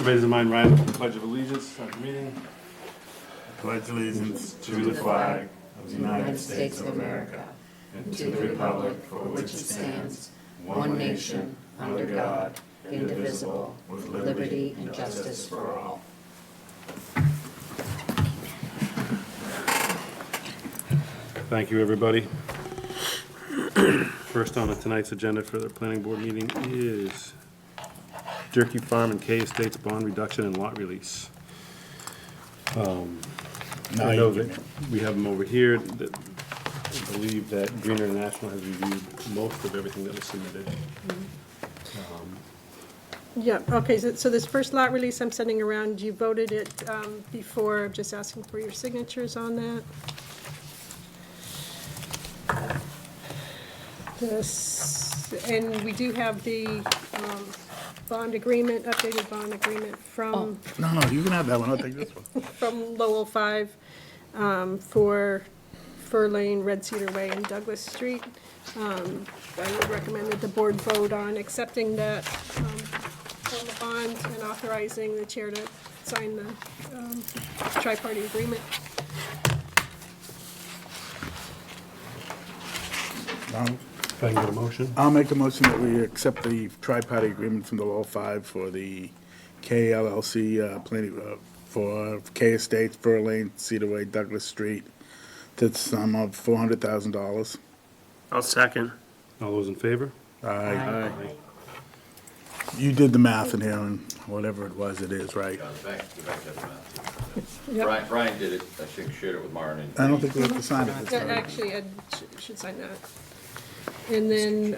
Raise your mind, rise to the Pledge of Allegiance. Start the meeting. Pledge allegiance to the flag of the United States of America and to the republic for which it stands, one nation, under God, indivisible, with liberty and justice for all. Thank you, everybody. First on tonight's agenda for the planning board meeting is Jerky Farm and K Estates bond reduction and lot release. I know that we have them over here. I believe that Green International has reviewed most of everything that was submitted. Yeah, okay, so this first lot release I'm sending around, you voted it before, I'm just asking for your signatures on that. And we do have the bond agreement, updated bond agreement from, No, you can have that one, I'll take this one. from Lowell 5 for Fur Lane, Red Cedar Way, and Douglas Street. I would recommend that the board vote on accepting that form of bond and authorizing the chair to sign the tri-party agreement. If I can get a motion? I'll make a motion that we accept the tri-party agreement from the Law 5 for the KLLC planning for K Estates, Fur Lane, Cedar Way, Douglas Street, to the sum of $400,000. I'll second. All those in favor? Aye. You did the math in here and whatever it was, it is, right? The bank has math. Yep. Brian did it, I think, shared it with Maren. And I don't think we have to sign it this time. Actually, Ed should sign that. And then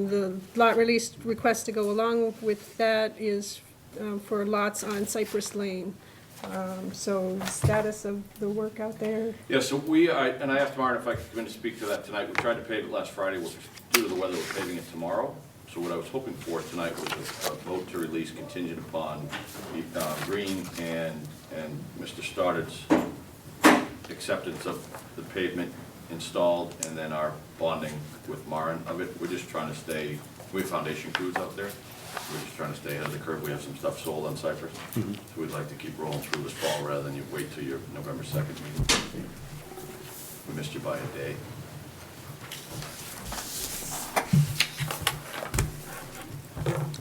the lot release request to go along with that is for lots on Cypress Lane. So status of the work out there? Yeah, so and I asked Maren if I could come in and speak to that tonight. We tried to pave it last Friday, due to the weather, we're paving it tomorrow. So what I was hoping for tonight was a vote to release contingent upon Green and Mr. Stoddard's acceptance of the pavement installed, and then our bonding with Maren of it. We're just trying to stay, we have foundation crews out there. We're just trying to stay ahead of the curve. We have some stuff sold on Cypress. So we'd like to keep rolling through this fall rather than you wait till your November 2nd meeting. We missed you by a day.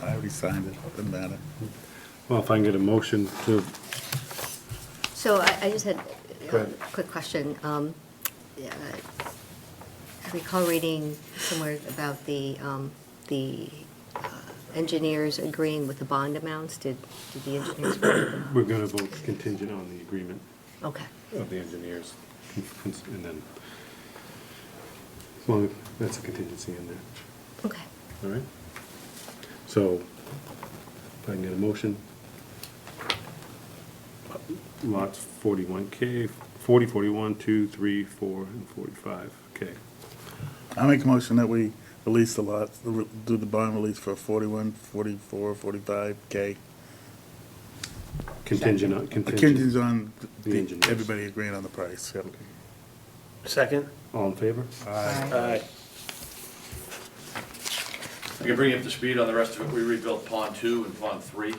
I already signed it, doesn't matter. Well, if I can get a motion to, So I just had Go a ahead. quick question. I recall reading somewhere about the engineers agreeing with the bond amounts. Did the engineers agree with them? we're going to vote contingent on the agreement Okay. of the engineers. And then, as long as that's a contingency in there. Okay. All right? So, if I can get a motion. Lots 41K, 40, 41, 2, 3, 4, and 45. Okay. I make a motion that we release the lots, do the bond release for 41, 44, 45K. Contingent on, Contingent on The engineers. everybody agreeing on the price, yep. Second? All in favor? Aye. I can bring you up to speed on the rest of it. We rebuilt Pond 2 and Pond 3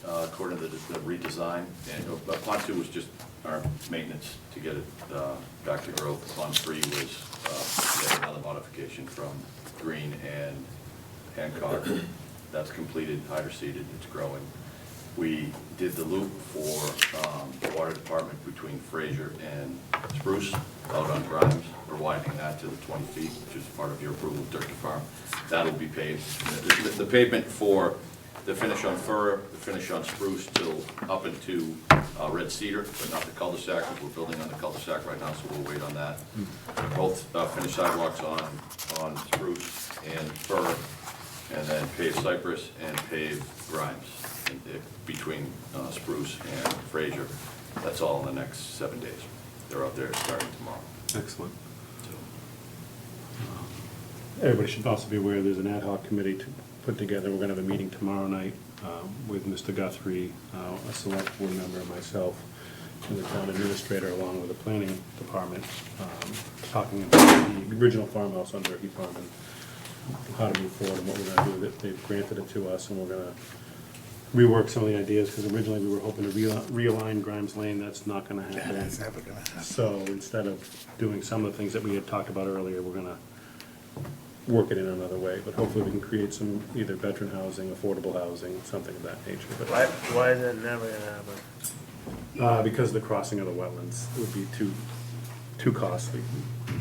according to the redesign. And Pond 2 was just our maintenance to get it back to growth. Pond 3 was yet another modification from Green and Hancock. That's completed, hydro seeded, it's growing. We did the loop for the water department between Fraser and Spruce out on Grimes. We're widening that to the 20 feet, which is part of your approval of Turkey Farm. That'll be paved. The pavement for the finish on Fir, the finish on Spruce till up into Red Cedar, but not the cul-de-sac. We're building on the cul-de-sac right now, so we'll wait on that. Both finished sidewalks on Spruce and Fir, and then pave Cypress and pave Grimes between Spruce and Fraser. That's all in the next 7 days. They're out there starting tomorrow. Excellent. So, Everybody should also be aware there's an ad hoc committee to put together. We're going to have a meeting tomorrow night with Mr. Guthrie, a select board member, and myself, and the town administrator, along with the planning department, talking about the original farmhouse on Turkey Farm and how to move forward and what we're going to do with it. They've granted it to us, and we're going to rework some of the ideas, because originally we were hoping to realign Grimes Lane. That's not gonna Yeah, happen. that's never gonna happen. So instead of doing some of the things that we had talked about earlier, we're gonna work it in another way, but hopefully we can create some either veteran housing, affordable housing, something of that nature. But Why is that never gonna happen? because the crossing of the wetlands would be too costly.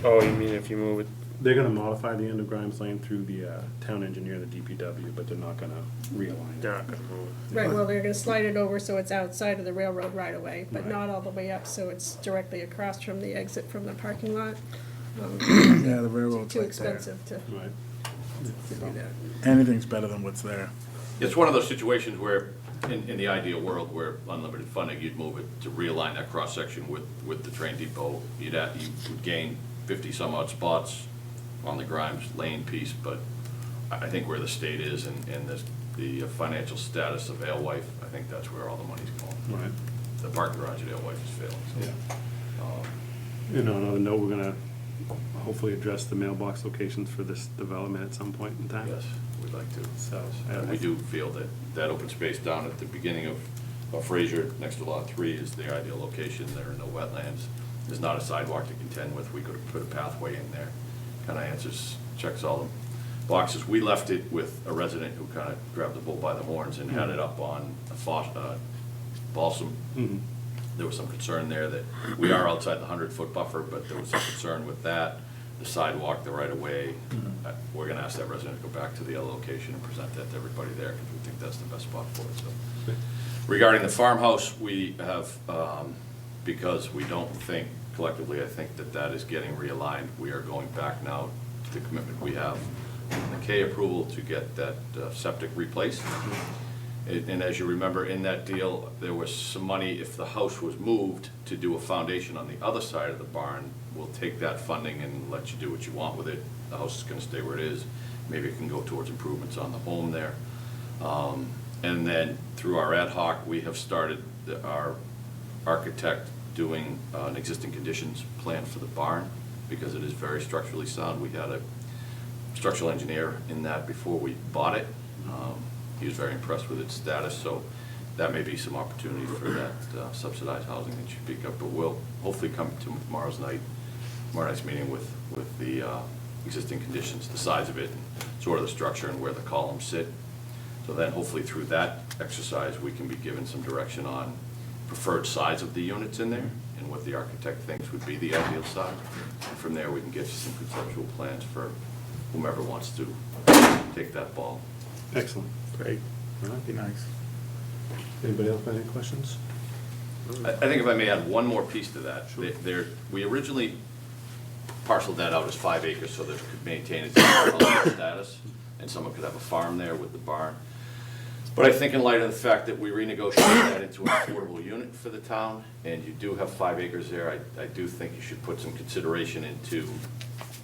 Oh, you mean if you move it? They're gonna modify the end of Grimes Lane through the town engineer, the DPW, but they're not gonna realign They're it. not gonna move it. Right, well, they're gonna slide it over so it's outside of the railroad right away, but Right. not all the way up, so it's directly across from the exit from the parking lot. Yeah, the railroad's Too right there. expensive to Right. do that. Anything's better than what's there. It's one of those situations where, in the ideal world, where unlimited funding, you'd move it to realign that cross-section with the train depot. You would gain 50-some-odd spots on the Grimes Lane piece, but I think where the state is and the financial status of Alewife, I think that's where all the money's going. Right. The parking garage at Alewife is failing, so. You know, on another note, we're gonna hopefully address the mailbox locations for this development at some point in time. Yes, we'd like to. So, And we do feel that that open space down at the beginning of Fraser, next to Lot 3, is the ideal location. There are no wetlands. There's not a sidewalk to contend with. We could have put a pathway in there. Kind of checks all the boxes. We left it with a resident who kind of grabbed the bull by the horns and had it up on Balsam. Mhm. There was some concern there that we are outside the 100-foot buffer, but there was some concern with that, the sidewalk, the right-of-way. We're gonna ask that resident to go back to the other location and present that to everybody there, because we think that's the best spot for it, so. Regarding the farmhouse, we have, because we don't think, collectively, I think that is getting realigned. We are going back now to the commitment we have on the K approval to get that septic replaced. And as you remember, in that deal, there was some money, if the house was moved, to do a foundation on the other side of the barn. We'll take that funding and let you do what you want with it. The house is gonna stay where it is. Maybe it can go towards improvements on the home there. And then through our ad hoc, we have started our architect doing an existing conditions plan for the barn, because it is very structurally sound. We had a structural engineer in that before we bought it. He was very impressed with its status, so that may be some opportunity for that subsidized housing that you pick up. But we'll hopefully come to tomorrow night's meeting with the existing conditions, the size of it, and sort of the structure and where the columns sit. So then hopefully through that exercise, we can be given some direction on preferred size of the units in there and what the architect thinks would be the ideal size. And from there, we can get you some conceptual plans for whomever wants to take that ball. Excellent. Great. All right. Be nice. Anybody else have any questions? I think if I may add one more piece to that. Sure. We originally parceled that out as 5 acres so that it could maintain its agricultural status, and someone could have a farm there with the barn. But I think in light of the fact that we renegotiated that into an affordable unit for the town, and you do have 5 acres there, I do think you should put some consideration into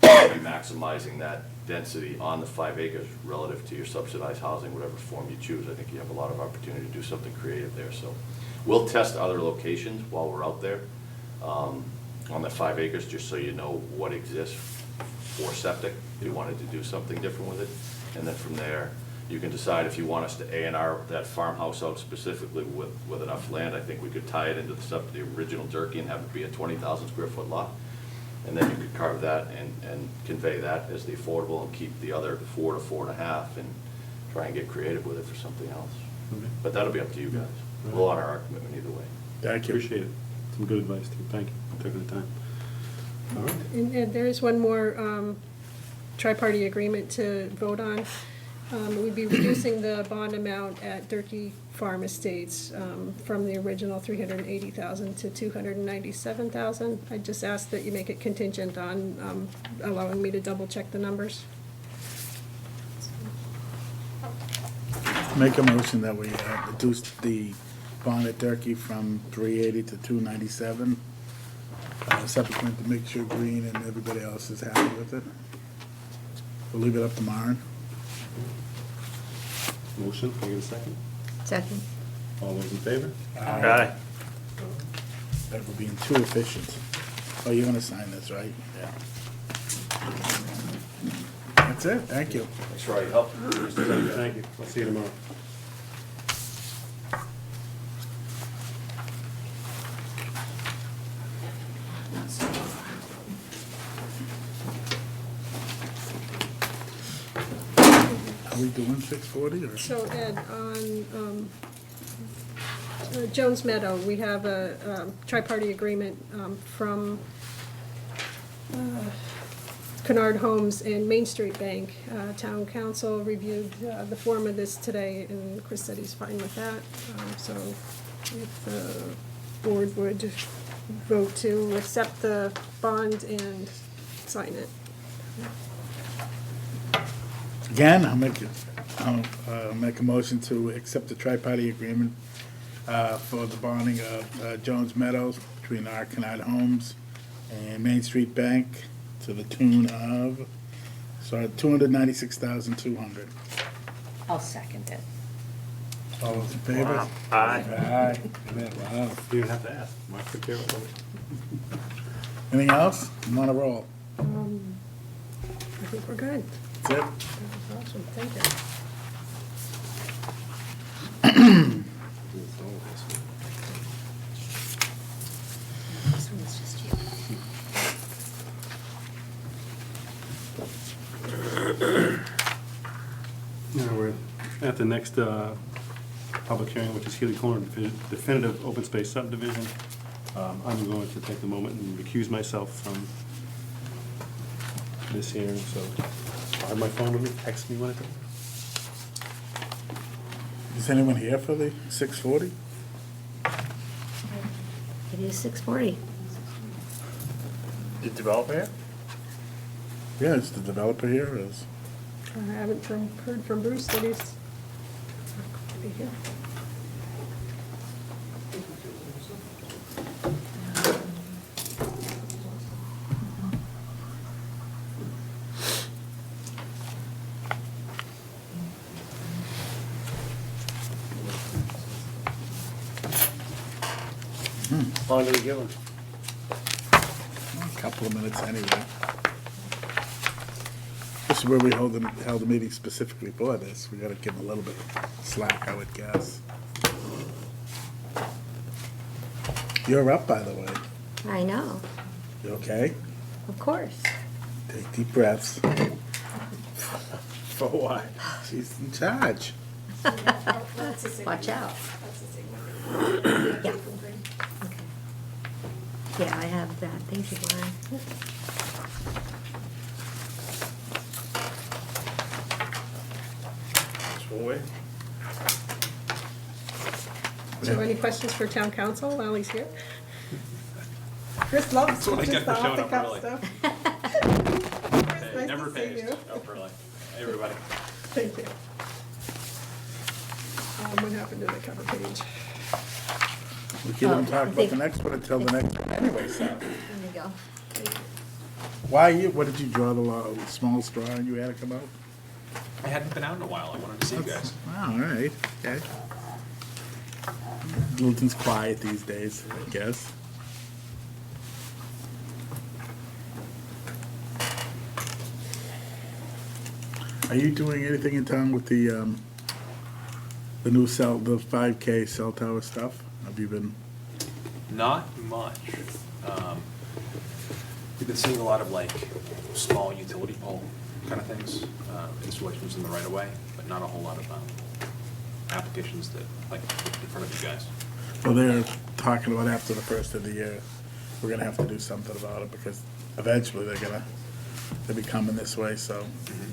maybe maximizing that density on the 5 acres relative to your subsidized housing, whatever form you choose. I think you have a lot of opportunity to do something creative there. So we'll test other locations while we're out there on that 5 acres, just so you know what exists for septic, if you wanted to do something different with it. And then from there, you can decide if you want us to A&R that farmhouse out specifically with enough land. I think we could tie it into the original Durkee and have it be a 20,000 square foot lot. And then you could carve that and convey that as the affordable and keep the other 4 to 4.5 and try and get creative with it for something else. Okay. But that'll be up to you guys. We'll honor our commitment either way. Thank you. Appreciate it. Some good advice, too. Thank you for taking the time. All right. And there is one more tri-party agreement to vote on. We'd be reducing the bond amount at Durkee Farm Estates from the original $380,000 to $297,000. I just ask that you make it contingent on allowing me to double-check the numbers. Make a motion that we reduce the bond at Durkee from 380 to 297. Subsequent to make sure Green and everybody else is happy with it. We'll leave it up to Maren. Motion, can I get a second? Second. All those in favor? Aye. That we're being too efficient. Oh, you're gonna sign this, right? Yeah. That's it, thank you. Thanks for all your help. Thank you. I'll see you tomorrow. Are we doing 640 or? So Ed, on Jones Meadow, we have a tri-party agreement from Kennard Homes and Main Street Bank. Town council reviewed the form of this today, and Chris said he's fine with that. So if the board would vote to accept the bond and sign it. Again, I'll make a motion to accept the tri-party agreement for the bonding of Jones Meadows between our Kennard Homes and Main Street Bank to the tune of, $296,200. I'll second it. All those in favor? Wow. Aye. Aye. Wow. You don't have to ask. Mark took care of it. Anything else? I'm on a roll. I think we're good. That's it? Awesome, thank you. This one's just you. Now, we're at the next public hearing, which is Healy Corner definitive open space subdivision. I'm going to take the moment and recuse myself from this hearing, so I have my phone with me, text me when it's over. Is anyone here for the 640? It is 6:40. The developer here? Yeah, is the developer here? Is I haven't heard from Bruce that he's be here. How long do we give him? a couple of minutes anyway. This is where we held the meeting specifically for this. We gotta give them a little bit of slack, I would guess. You're up, by the way. I know, You okay? of course. Take deep breaths. For what? She's in charge. Watch out. Yeah. Okay. Yeah, I have that. Thank you, Glenn. Sway. So any questions for town council while he's here? Chris loves what I just get the for showing off-the-cuff up early. stuff. Chris, Hey, nice never to see pays. you. Oh, really? Hey, everybody. Thank you. What happened to the cover page? We can't even Oh, talk I about think- the next one until the next one anyway, so. There you go. Why you, what did you draw small straw and you had to come out? I hadn't been out in a while. I wanted to see you guys. Wow, all right, okay. Littleton's quiet these days, I guess. Are you doing anything in town with the new cell, the 5K cell tower stuff? Have you been? Not much. We've been seeing a lot of like small utility pole kind of things, installations in the right of way, but not a whole lot of applications that like in front of you guys. Well, they're talking about after the first of the year, we're gonna have to do something about it because eventually they'll be coming this way, so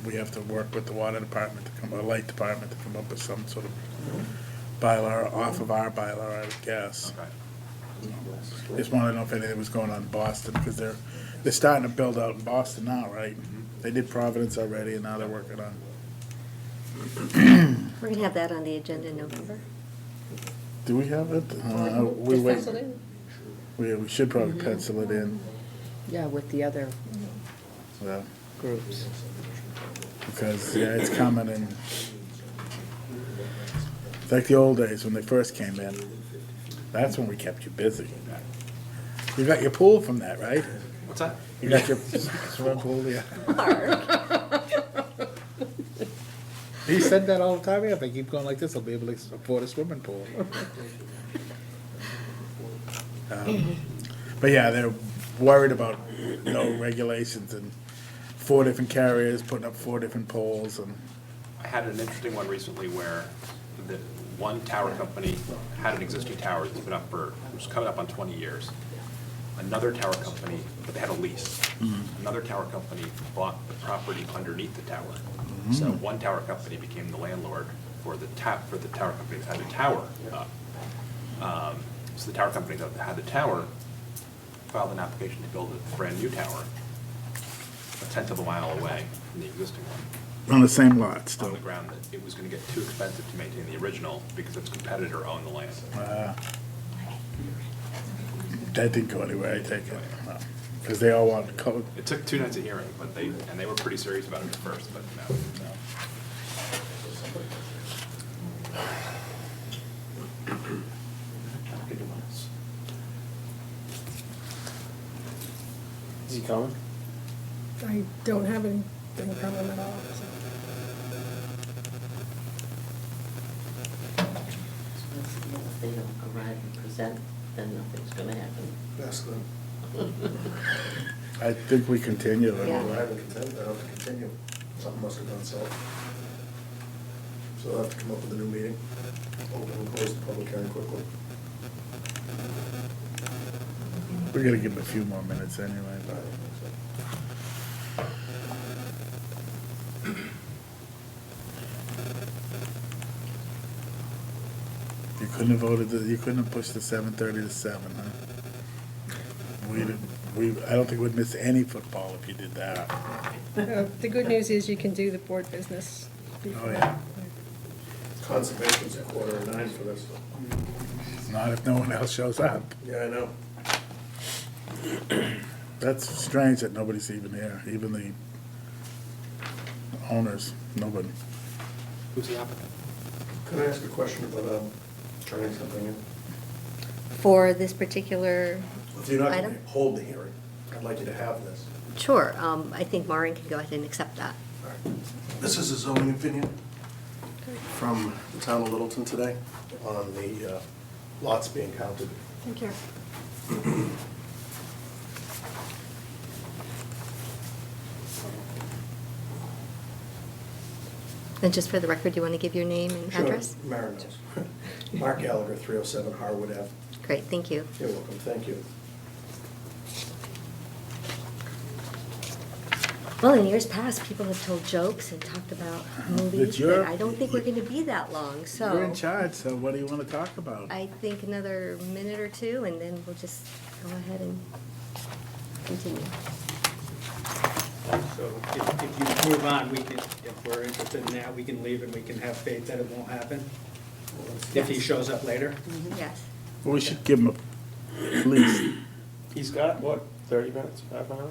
we have to work with the water department to come, or light department to come up with some sort of bylaw off of our bylaw, I would guess. Okay. Just wanted to know if anything was going on in Boston, because they're starting to build out in Boston now, right? They did Providence already, and now they're working on. We're gonna have that on the agenda in November. Do we have it? We Just wait. penciled in? We should probably pencil it in, Yeah, with the other yeah, groups. because, yeah, it's coming and it's like the old days when they first came in. That's when we kept you busy. You got your pool from that, right? What's that? You got your swimming pool, yeah. He said that all the time, yeah, if I keep going like this, I'll be able to afford a swimming pool. But yeah, they're worried about no regulations and 4 different carriers putting up 4 different poles and I had an interesting one recently where the one tower company had an existing tower that's been up for, it was coming up on 20 years. Another tower company, but they had a lease. Another tower company bought the property underneath the tower. So one tower company became the landlord for the tower company that had the tower up. So the tower company that had the tower filed an application to build a brand-new tower, a tenth of a mile away from the existing one, On the same lot on still. the ground that it was gonna get too expensive to maintain the original because its competitor owned the land. That didn't go anywhere, I take it. Because they all want code. It took 2 nights of hearing, but they were pretty serious about it at first, but no. Is he coming? I don't have anything from him at all, so. If they don't arrive and present, then nothing's gonna happen. Ask them. I think we continue. Yeah. I haven't contended, I have to continue. Something must have gone south. So I'll have to come up with a new meeting, open and close the public hearing quickly. We're gonna give him a few more minutes anyway, I but. don't think so. You couldn't have you couldn't have pushed the 7:30 to 7, huh? I don't think we'd miss any football if you did that. The good news is you can do the board business. Oh, yeah. Conservation's at 8:45 for this. Not if no one else shows up. Yeah, I know. That's strange that nobody's even here, even the owners, nobody. Who's the applicant? Can I ask a question about, turning something in? For this particular If you're not going item? to hold the hearing, I'd like you to have this. Sure, I think Maureen can go ahead and accept that. All right. This is a zoning opinion from the town of Littleton today on the lots being counted. Thank you. And just for the record, do you want to give your name and address? Sure, Maren knows. Mark Gallagher, 307 Harwood Ave. Great, thank you. You're welcome, thank you. Well, in years past, people have told jokes and talked about movies, you're- but I don't think we're going to be that long, so. You're in charge, so what do you want to talk about? I think another minute or two, and then we'll just go ahead and continue. So if you move on, we can, if we're interested in that, we can leave and we can have faith that it won't happen. If he shows up later. Yes. Well, we should give him at least, He's got, what, 30 minutes, half an hour?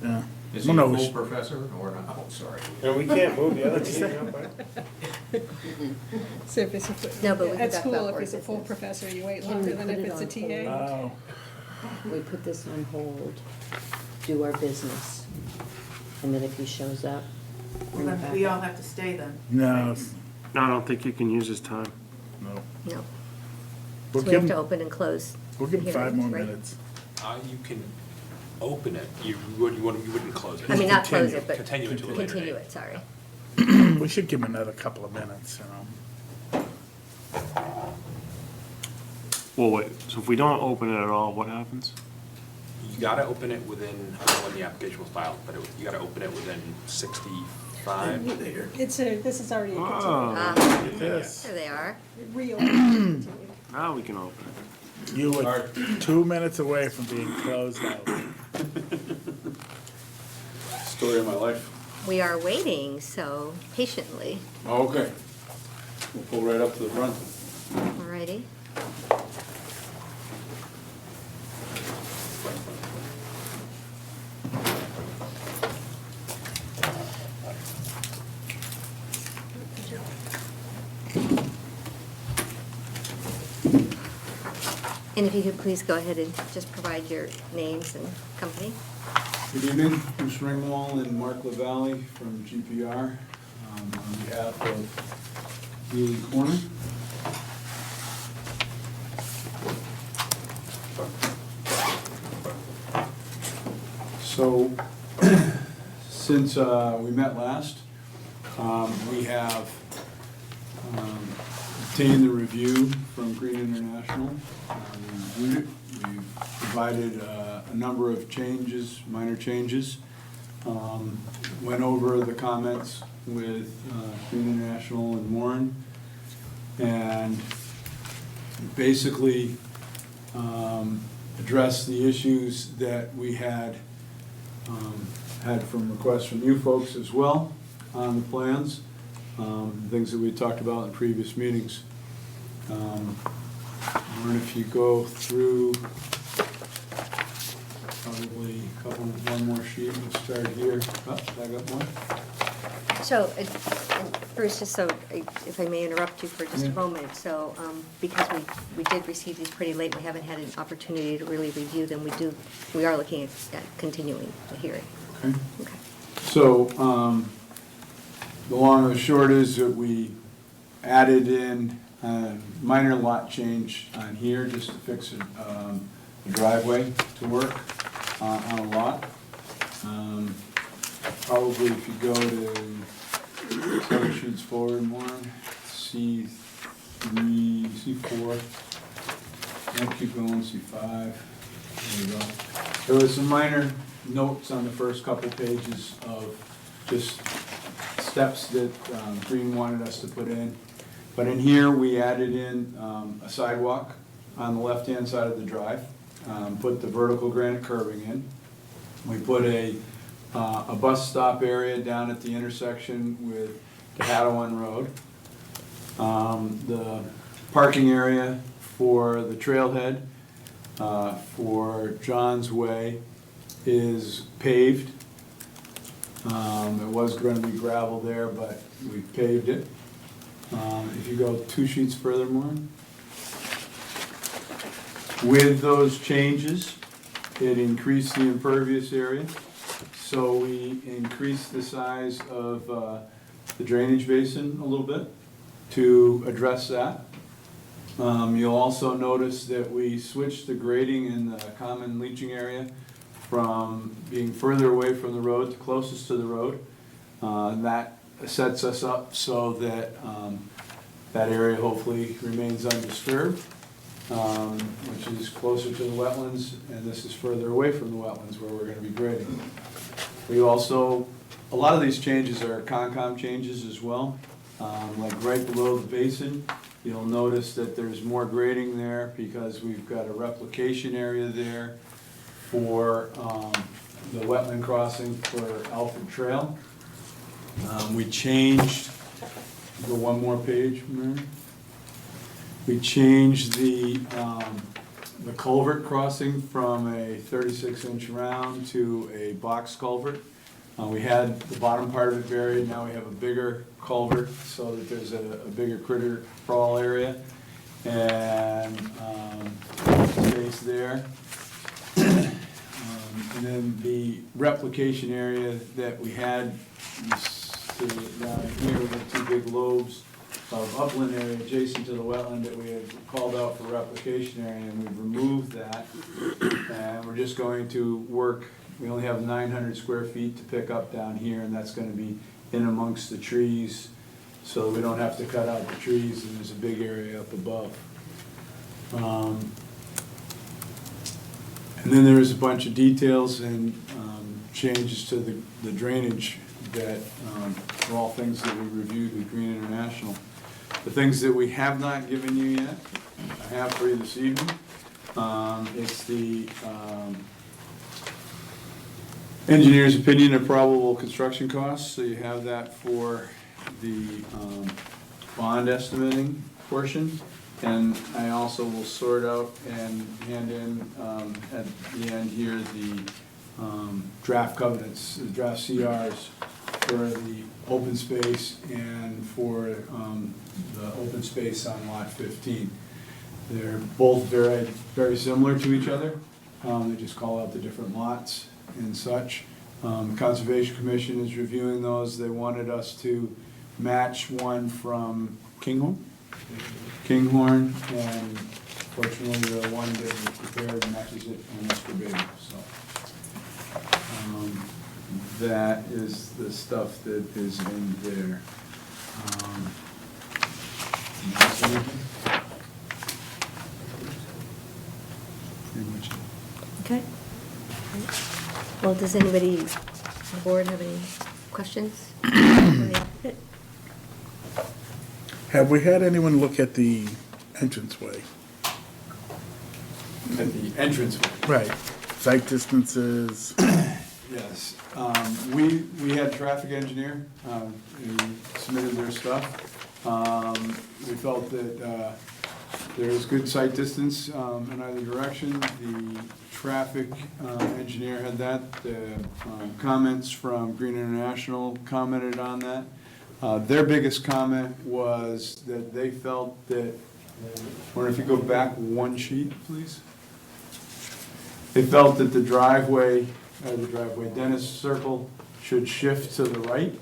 yeah. Is he Well, a no, we full should- professor or not? Oh, sorry. And we can't move the other meeting up, right? So if it's a, No, but we can at talk school, about if board it's a full business. professor, you wait Can longer we than put if it it's a on TA. Oh, We put this on hold, do our business, and then if he shows up, bring it back. We all have to stay then. no, No, I don't think you can use his time. no. No. So We'll we give have to him, open and close. we'll give him 5 more hearings, right? minutes. You can open it, you wouldn't close it. I mean, not close Continue. it, but Continue it to a later continue date. it, sorry. We should give him another couple of minutes, you know. Well, wait, so if we don't open it at all, what happens? You gotta open it within, I don't know when the application was filed, but you gotta open it within 65. This is already a continued, Ah, Yes. there they are. real continued. Now we can open it. You were 2 minutes away from being closed out. Story of my life. We are waiting, so patiently. Okay. We'll pull right up to the front. Alrighty. And if you could please go ahead and just provide your names and company. Good evening, Bruce Ringwald and Mark LaValle from GPR on behalf of Wheelie Corner. So, since we met last, We have obtained the review from Green International. We reviewed it. We've provided a number of changes, minor changes. Went over the comments with Green International and Warren, and basically addressed the issues that we had from requests from you folks as well on the plans, things that we talked about in previous meetings. And if you go through probably one more sheet, let's start here. Oh, I got one. So, Bruce, just so, if I may interrupt you for just a moment, so, because we did receive these pretty late, we haven't had an opportunity to really review them, we are looking at continuing the hearing. Okay. Okay. So, the long and the short is that we added in a minor lot change on here just to fix a driveway to work on a lot. Probably if you go to 7 sheets forward more, C3, C4, and keep going, C5, there we go. There was some minor notes on the first couple pages of just steps that Green wanted us to put in. But in here, we added in a sidewalk on the left-hand side of the drive, put the vertical granite curbing in. We put a bus stop area down at the intersection with the Hattawan Road. The parking area for the trailhead for John's Way is paved. It was going to be gravel there, but we paved it. If you go 2 sheets furthermore, with those changes, it increased the impervious area. So we increased the size of the drainage basin a little bit to address that. You'll also notice that we switched the grading in the common leaching area from being further away from the road to closest to the road. That sets us up so that that area hopefully remains undisturbed, which is closer to the wetlands, and this is further away from the wetlands where we're going to be grading. We also, a lot of these changes are Concom changes as well. Like right below the basin, you'll notice that there's more grading there because we've got a replication area there for the wetland crossing for Alfred Trail. We changed, go one more page, Mary. We changed the culvert crossing from a 36-inch round to a box culvert. We had the bottom part of it buried, now we have a bigger culvert so that there's a bigger critter crawl area and space there. And then the replication area that we had down here with the 2 big lobes of upland area adjacent to the wetland that we had called out for replication area, and we've removed that. And we're just going to work, we only have 900 square feet to pick up down here, and that's going to be in amongst the trees so we don't have to cut out the trees, and there's a big area up above. And then there's a bunch of details and changes to the drainage that are all things that we reviewed with Green International. The things that we have not given you yet, I have for you this evening. It's the engineer's opinion of probable construction costs, so you have that for the bond estimating portion. And I also will sort out and hand in at the end here the draft covenants, the draft CRs for the open space and for the open space on lot 15. They're both very, very similar to each other. They just call out the different lots and such. Conservation Commission is reviewing those. They wanted us to match one from Kinghorn, and fortunately the one that was prepared matches it almost verbatim. So that is the stuff that is in there. Is there anything? Pretty much it. Okay. Well, does anybody on the board have any questions for the applicant? Have we had anyone look at the entranceway? At the entranceway. Right. Sight distances, Yes, we had traffic engineer, who submitted their stuff. We felt that, there was good sight distance, in either direction. The traffic, engineer had that. The, comments from Green International commented on that. Their biggest comment was that they felt that, I wonder if you go back one sheet, please? They felt that the driveway, Dennis Circle, should shift to the right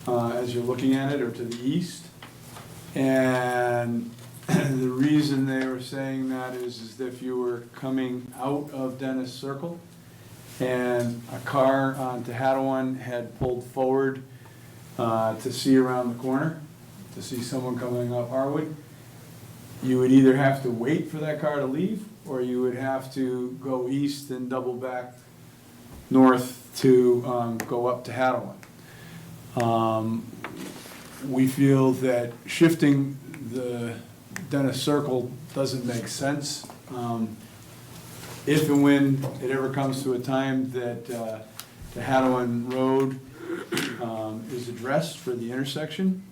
as you're looking at it, or to the east. And the reason they were saying that is if you were coming out of Dennis Circle and a car on Tehadawon had pulled forward to see around the corner, to see someone coming up Harwood, you would either have to wait for that car to leave, or you would have to go east and double back north to go up to Tehadawon. We feel that shifting the Dennis Circle doesn't make sense. If and when it ever comes to a time that the Tehadawon Road is addressed for the intersection,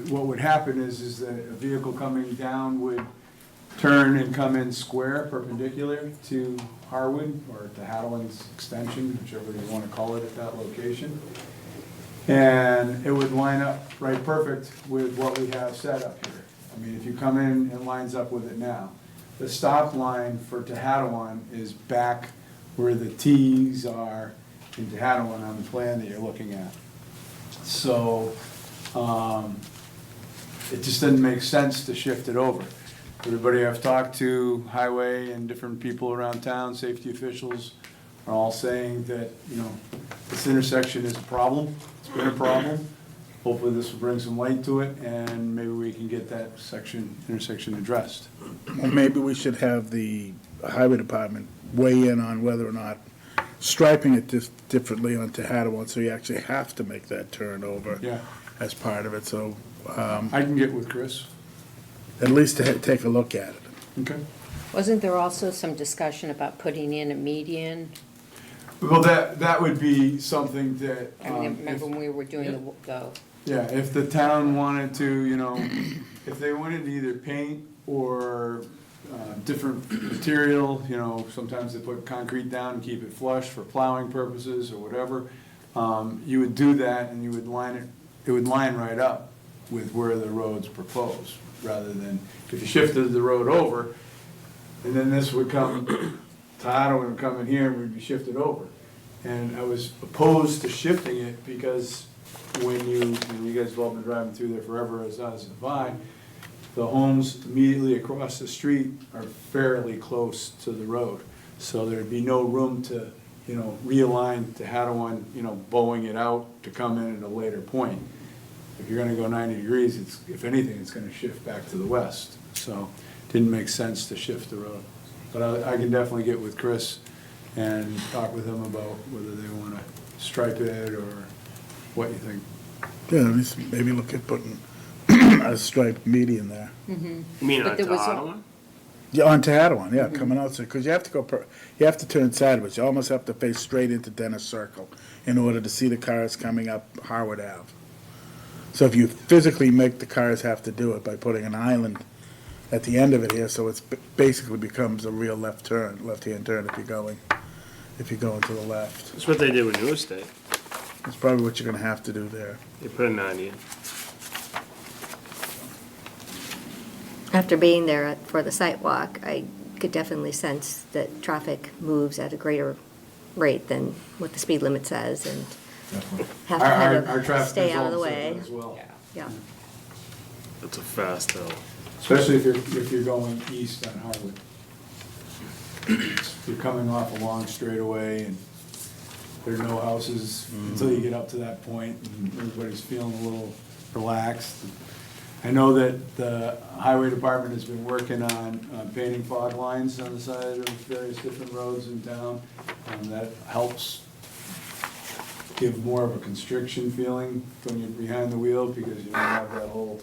what would happen is that a vehicle coming down would turn and come in square perpendicular to Harwood, or to Hadawin's extension, whichever you want to call it at that location. And it would line up right perfect with what we have set up here. I mean, if you come in, it lines up with it now. The stop line for Tehadawon is back where the T's are in Tehadawon on the plan that you're looking at. So, it just doesn't make sense to shift it over. Everybody I've talked to, highway and different people around town, safety officials, are all saying that, this intersection is a problem. It's been a problem. Hopefully this will bring some light to it, and maybe we can get that intersection addressed. well, maybe we should have the highway department weigh in on whether or not striping it differently on Tehadawon, so you actually have to make that turn over Yeah. as part of it, so I can get with Chris. at least to take a look at it. Okay. Wasn't there also some discussion about putting in a median? Well, that would be something that. I mean, remember when we were doing the, Yeah, if the town wanted to, if they wanted to either paint or different material, sometimes they put concrete down and keep it flush for plowing purposes or whatever, you would do that and you would it would line right up with where the road's proposed, rather than, if you shifted the road over, and then this would come, Tehadawon would come in here and we'd be shifted over. And I was opposed to shifting it because when you guys have all been driving through there forever, as have I, the homes immediately across the street are fairly close to the road. So there'd be no room to, realign Tehadawon, bowing it out to come in at a later point. If you're gonna go 90 degrees, if anything, it's gonna shift back to the west. So it didn't make sense to shift the road. But I can definitely get with Chris and talk with him about whether they wanna stripe it or what you think. Yeah, at least maybe look at putting a striped median there. You mean But on there was Tehadawon? Yeah, on Tehadawon, yeah, coming out, because you have to you have to turn sideways. You almost have to face straight into Dennis Circle in order to see the cars coming up Harwood Ave. So if you physically make the cars have to do it by putting an island at the end of it here, so it's basically becomes a real left-hand turn if you're going to the left. That's what they did with New Estate. That's probably what you're gonna have to do there. They put a 90 in. After being there for the site walk, I could definitely sense that traffic moves at a greater rate than what the speed limit says, and have to kind Our of traffic stay out of the consultant said way. that as well. Yeah. That's a fast hill. Especially if you're going east on Harwood. You're coming off a long straightaway and there are no houses until you get up to that point, and everybody's feeling a little relaxed. I know that the highway department has been working on painting fog lines on the side of various different roads in town. That helps give more of a constriction feeling when you're behind the wheel, because you don't have that whole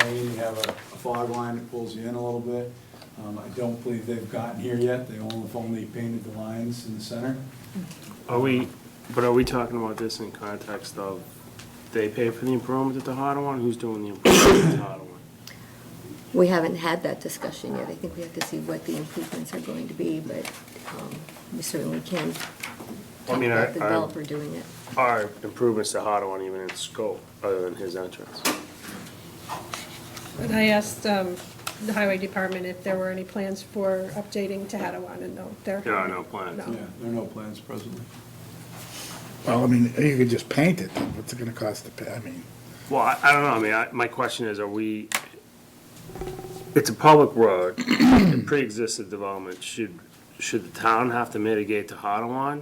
lane, you have a fog line that pulls you in a little bit. I don't believe they've gotten here yet, they only painted the lines in the center. Are we talking about this in context of they pay for the improvement at the Hardaway? Who's doing the improvement at the Hardaway? We haven't had that discussion yet. I think we have to see what the improvements are going to be, but we certainly can talk about the developer doing it. Are improvements to Hardaway even in scope, other than his entrance? But I asked the highway department if there were any plans for updating to Hadawan, and no, there There are no plans. No. Yeah, there are no plans presently. Well, I mean, you could just paint it, then what's it gonna cost to pay, I mean, Well, I don't know, my question is, it's a public road, it pre-existed development, should the town have to mitigate to Hardaway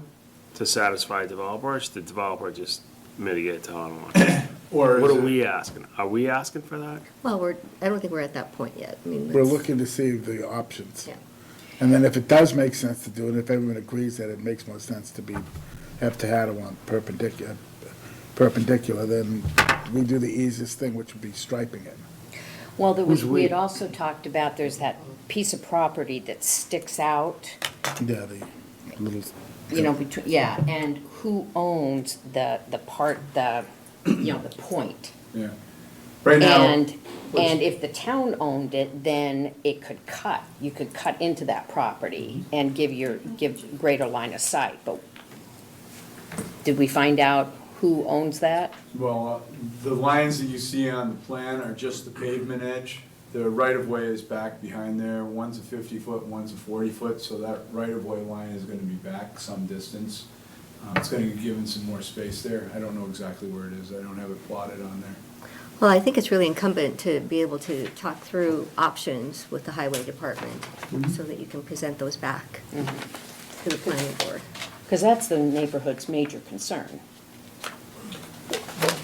to satisfy a developer, or should the developer just mitigate to Hardaway? Or What is are it- we asking? Are we asking for that? Well, I don't think we're at that point yet. I mean, we're let's- looking to see the options. Yeah. And then if it does make sense to do it, if everyone agrees that it makes more sense to have to have one perpendicular, then we do the easiest thing, which would be striping it. Well, there was, Who's we had we? also talked about, there's that piece of property that sticks out, Yeah, the little, you know, between, yeah, and who owns the part, you know, the point? Yeah. Right now. And if the town owned it, then it could cut, you could cut into that property and give greater line of sight, but did we find out who owns that? Well, the lines that you see on the plan are just the pavement edge. The right-of-way is back behind there. One's a 50-foot, one's a 40-foot, so that right-of-way line is gonna be back some distance. It's gonna be given some more space there. I don't know exactly where it is. I don't have it plotted on there. Well, I think it's really incumbent to be able to talk through options with the highway department so that you can present those back to the planning board. Because that's the neighborhood's major concern.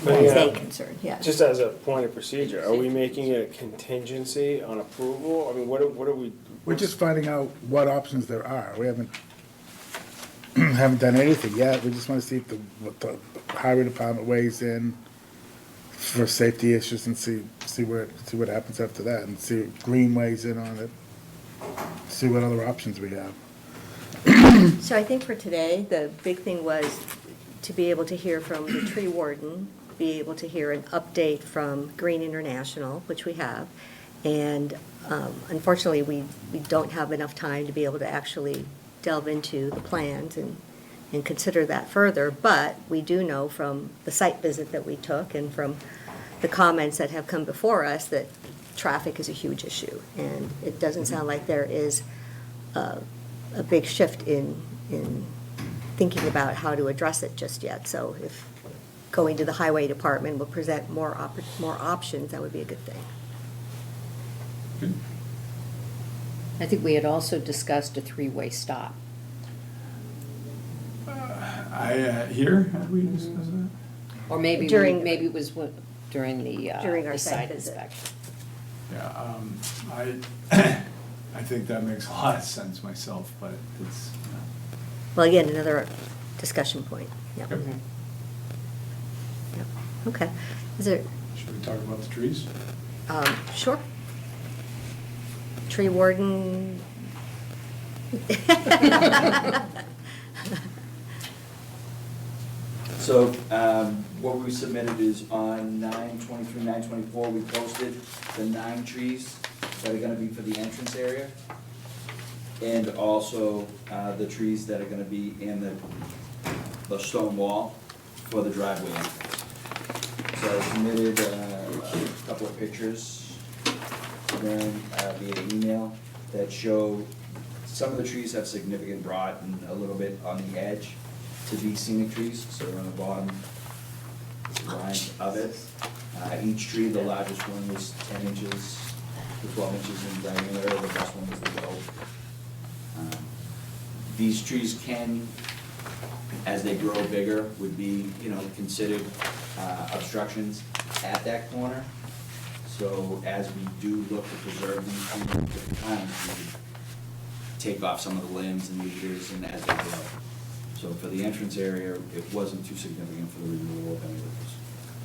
As they concern, yes. Just as a point of procedure, are we making it a contingency on approval? I mean, what are we? we're just finding out what options there are. We haven't done anything yet. We just wanna see what the highway department weighs in for safety issues and see what happens after that, and see if Green weighs in on it, see what other options we have. So I think for today, the big thing was to be able to hear from the tree warden, be able to hear an update from Green International, which we have. And unfortunately, we don't have enough time to be able to actually delve into the plans and consider that further. But we do know from the site visit that we took and from the comments that have come before us that traffic is a huge issue. And it doesn't sound like there is a big shift in thinking about how to address it just yet. So if going to the highway department will present more options, that would be a good thing. I think we had also discussed a three-way stop. Here, had we discussed that? Or maybe, maybe it was during the During our the site site visit. inspection. Yeah, I think that makes a lot of sense myself, but it's, Well, again, another discussion point. Yep. Yep. Yep. Okay. Is there, should we talk about the trees? sure. Tree warden. So, what we submitted is on 9/23, 9/24, we posted the 9 trees that are gonna be for the entrance area. And also, the trees that are gonna be in the stone wall for the driveway entrance. So I submitted a couple of pictures then via email that show some of the trees have significant rot and a little bit on the edge to be scenic trees, so they're on the bottom line of it. Each tree, the largest one was 10 inches to 12 inches in diameter, the best one was the 12. These trees can as they grow bigger, would be, considered obstructions at that corner. So as we do look to preserve these trees at the time, we would take off some of the limbs and leaders and as they grow. So for the entrance area, it wasn't too significant for the removal of any of those,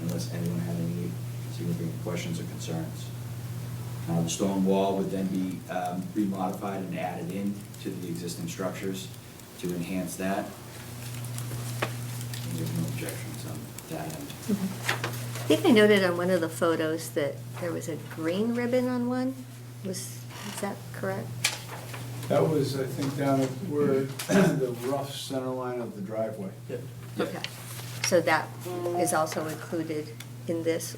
unless anyone had any significant questions or concerns. The stone wall would then be remodified and added in to the existing structures to enhance that. And there's no objections on that end. I think I noted on one of the photos that there was a green ribbon on one. Is that correct? That was, I think, down at where the rough center line of the driveway. Okay. So that is also included in this,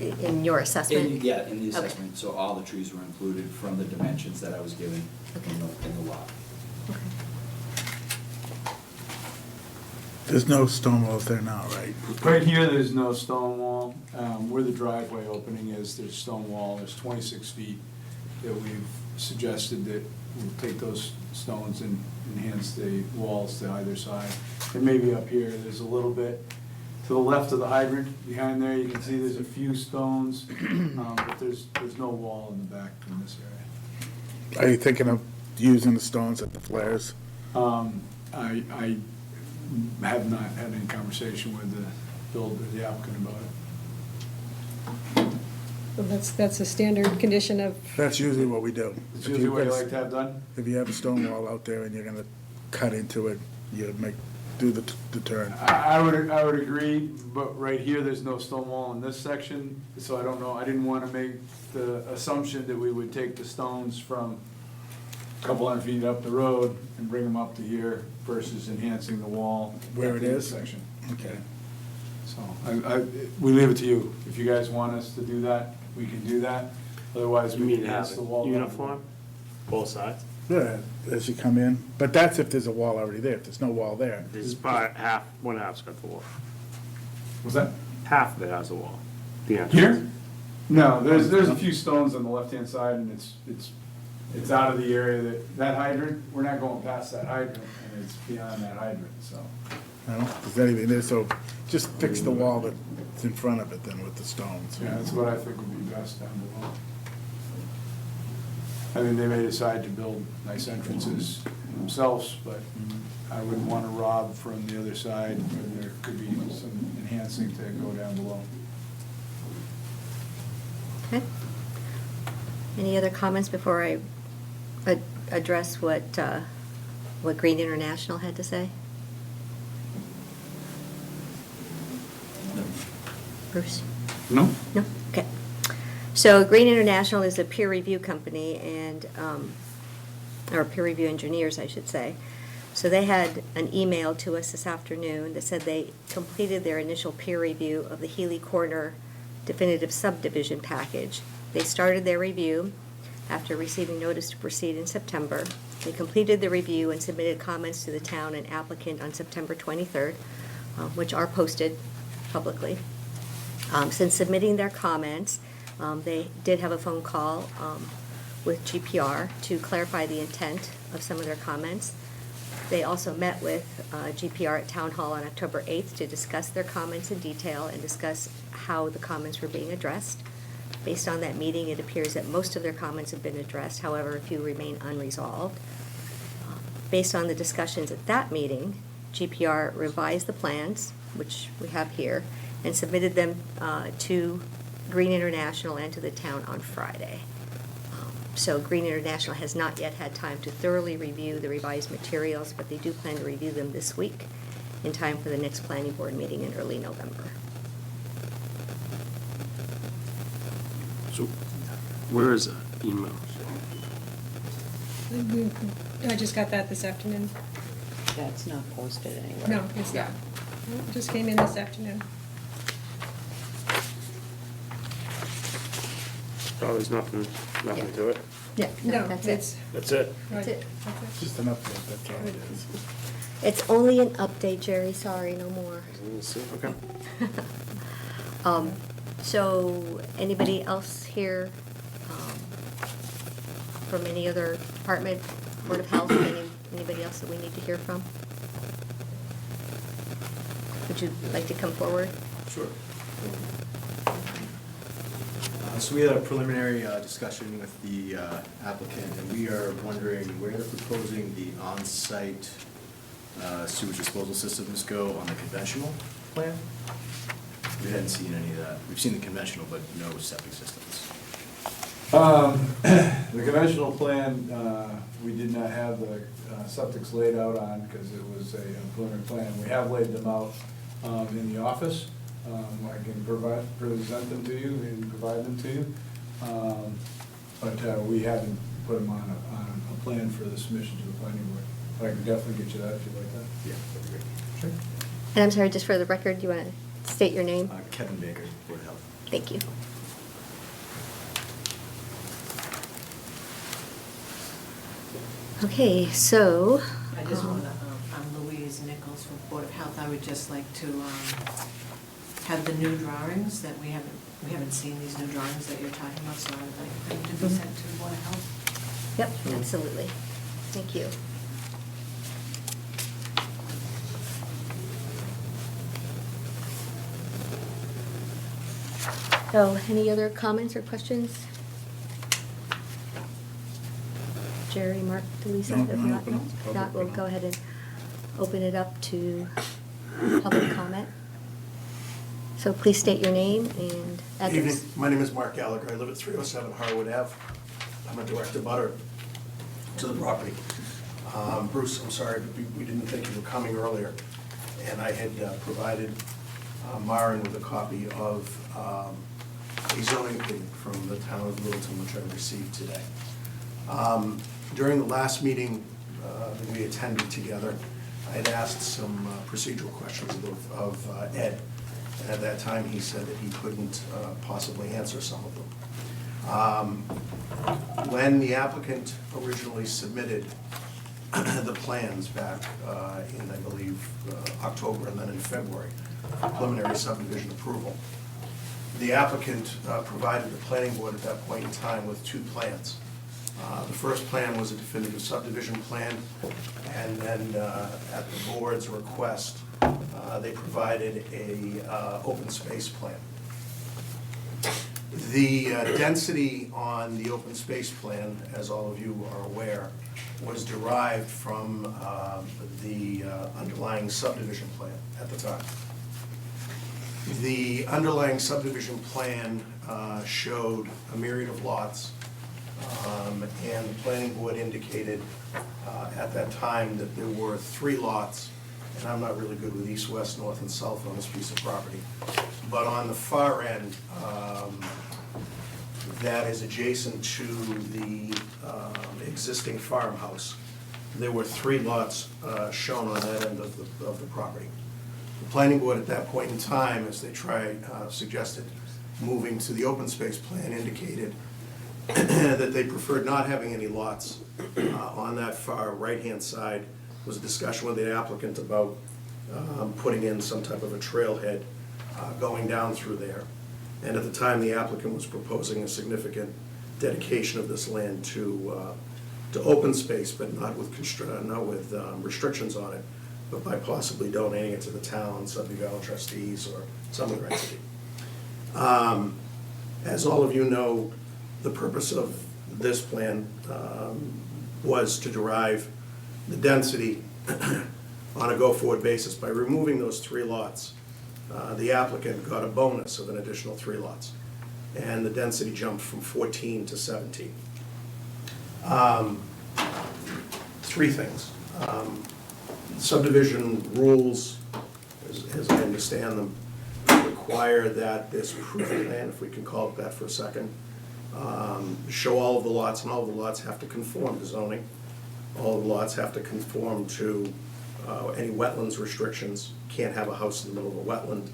in your assessment? Yeah, in the Okay. assessment, so all the trees were included from the dimensions that I was given Okay. in the lot. Okay. There's no stone walls there now, right? Right here, there's no stone wall. Where the driveway opening is, there's stone wall. There's 26 feet that we've suggested that we'll take those stones and enhance the walls to either side. And maybe up here, there's a little bit to the left of the hydrant. Behind there, you can see there's a few stones, but there's no wall in the back in this area. Are you thinking of using the stones at the flares? I have not had any conversation with the builder, the applicant about it. Well, that's a standard condition of, That's usually what we do. It's If usually you've what you got a- like to have done? If you have a stone wall out there and you're gonna cut into it, you do the turn. I would agree, but right here, there's no stone wall in this section, so I don't know, I didn't want to make the assumption that we would take the stones from a couple hundred feet up the road and bring them up to here versus enhancing the wall. Where at it the is? intersection. Okay. So, we leave it to you. If you guys want us to do that, we can do that. Otherwise, You we mean can have enhance the it wall. uniform, both sides? Yeah, as you come in, but that's if there's a wall already there. If there's no wall there, This is part, one half's got the wall. Was that? Half of it has a wall. The entrance. Here? No, there's a few stones on the left-hand side, and it's out of the area that hydrant, we're not going past that hydrant, and it's beyond that hydrant, so. I don't, there's anything there, so just fix the wall that's in front of it then with the stones. Yeah, that's what I think would be best down below. I mean, they may decide to build nice entrances themselves, but I wouldn't want to rob from the other side, and there could be some enhancing to go down below. Okay. Any other comments before I address what Green International had to say? Bruce? No? No? Okay. So Green International is a peer review company and, or peer review engineers, I should say. So they had an email to us this afternoon that said they completed their initial peer review of the Healy Corner definitive subdivision package. They started their review after receiving notice to proceed in September. They completed the review and submitted comments to the town and applicant on September 23rd, which are posted publicly. Since submitting their comments, they did have a phone call with GPR to clarify the intent of some of their comments. They also met with GPR at Town Hall on October 8th to discuss their comments in detail and discuss how the comments were being addressed. Based on that meeting, it appears that most of their comments have been addressed, however, a few remain unresolved. Based on the discussions at that meeting, GPR revised the plans, which we have here, and submitted them to Green International and to the town on Friday. So Green International has not yet had time to thoroughly review the revised materials, but they do plan to review them this week in time for the next planning board meeting in early November. So, where is that email? I just got that this afternoon. That's not posted anywhere. No, it's not. It just came in this afternoon. Oh, there's nothing to it? Yeah, No, that's it's, it. That's it? right, That's it. that's it. Just an update, that's all it is. It's only an update, Jerry, sorry, no more. Okay. So, anybody else here from any other department, Board of Health, anybody else that we need to hear from? would you like to come forward? Sure. So we had a preliminary discussion with the applicant, and we are wondering where they're proposing the on-site sewage disposal systems go on the conventional plan. We hadn't seen any of that. We've seen the conventional, but no septic systems. The conventional plan, we did not have the septics laid out on because it was a preliminary plan. We have laid them out in the office. I can present them to you and provide them to you. But we haven't put them on a plan for the submission to the planning board. But I can definitely get you that if you'd like that. Yeah, that'd be great. Sure. And I'm sorry, just for the record, you want to state your name? Kevin Baker, Board of Health. Thank you. Okay, so. I just want to, I'm Louise Nichols from Board of Health. I would just like to have the new drawings that we haven't seen these new drawings that you're talking about, so I would like them to be sent to the Board of Health. Yep, absolutely. Thank you. So, any other comments or questions? Jerry, Mark, Delisa, No, if no, not, open up to public. not, we'll go ahead and open it up to public comment. So please state your name and Good evening. address. My name is Mark Gallagher. I live at 307 Harwood Ave. I'm a direct abutter to the property. Bruce, I'm sorry, but we didn't think you were coming earlier. And I had provided Myron with a copy of a zoning opinion from the town of Littleton, which I received today. During the last meeting that we attended together, I had asked some procedural questions of Ed. And at that time, he said that he couldn't possibly answer some of them. When the applicant originally submitted the plans back in, I believe, October and then in February, preliminary subdivision approval, the applicant provided the planning board at that point in time with two plans. The first plan was a definitive subdivision plan, and then at the board's request, they provided a open space plan. The density on the open space plan, as all of you are aware, was derived from the underlying subdivision plan at the time. The underlying subdivision plan showed a myriad of lots, and the planning board indicated at that time that there were 3 lots, and I'm not really good with east, west, north, and south on this piece of property, but on the far end, that is adjacent to the existing farmhouse, there were 3 lots shown on that end of the property. The planning board at that point in time, as they suggested moving to the open space plan, indicated that they preferred not having any lots on that far right-hand side. Was a discussion with the applicant about putting in some type of a trailhead going down through there. And at the time, the applicant was proposing a significant dedication of this land to open space, but not with restrictions on it, but by possibly donating it to the town, subdivision trustees, or some other entity. As all of you know, the purpose of this plan was to derive the density on a go-forward basis. By removing those 3 lots, the applicant got a bonus of an additional 3 lots, and the density jumped from 14 to 17. 3 things. Subdivision rules, as I understand them, require that this proof plan, if we can call it that for a second, show all of the lots, and all of the lots have to conform to zoning. All of the lots have to conform to any wetlands restrictions. Can't have a house in the middle of a wetland.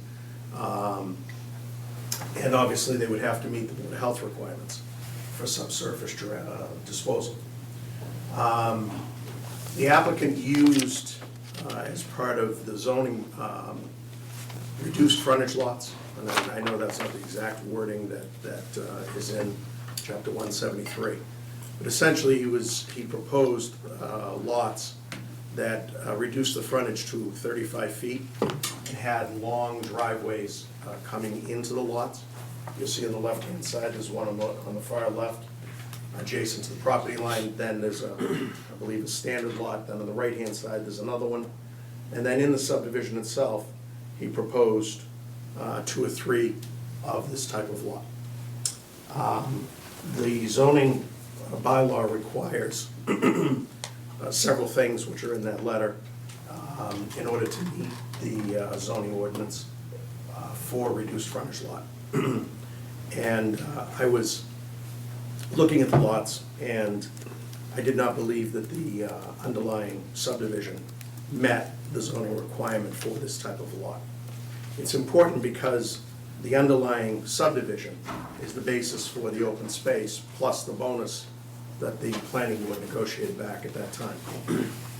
And obviously, they would have to meet the Board of Health requirements for subsurface disposal. The applicant used, as part of the zoning, reduced frontage lots. And I know that's not the exact wording that is in chapter 173. But essentially, he proposed lots that reduced the frontage to 35 feet and had long driveways coming into the lots. You'll see on the left-hand side, there's one on the far left, adjacent to the property line. Then there's I believe, a standard lot. Then on the right-hand side, there's another one. And then in the subdivision itself, he proposed 2 or 3 of this type of lot. The zoning bylaw requires several things which are in that letter in order to meet the zoning ordinance for reduced frontage lot. And I was looking at the lots, and I did not believe that the underlying subdivision met the zoning requirement for this type of lot. It's important because the underlying subdivision is the basis for the open space, plus the bonus that the planning board negotiated back at that time.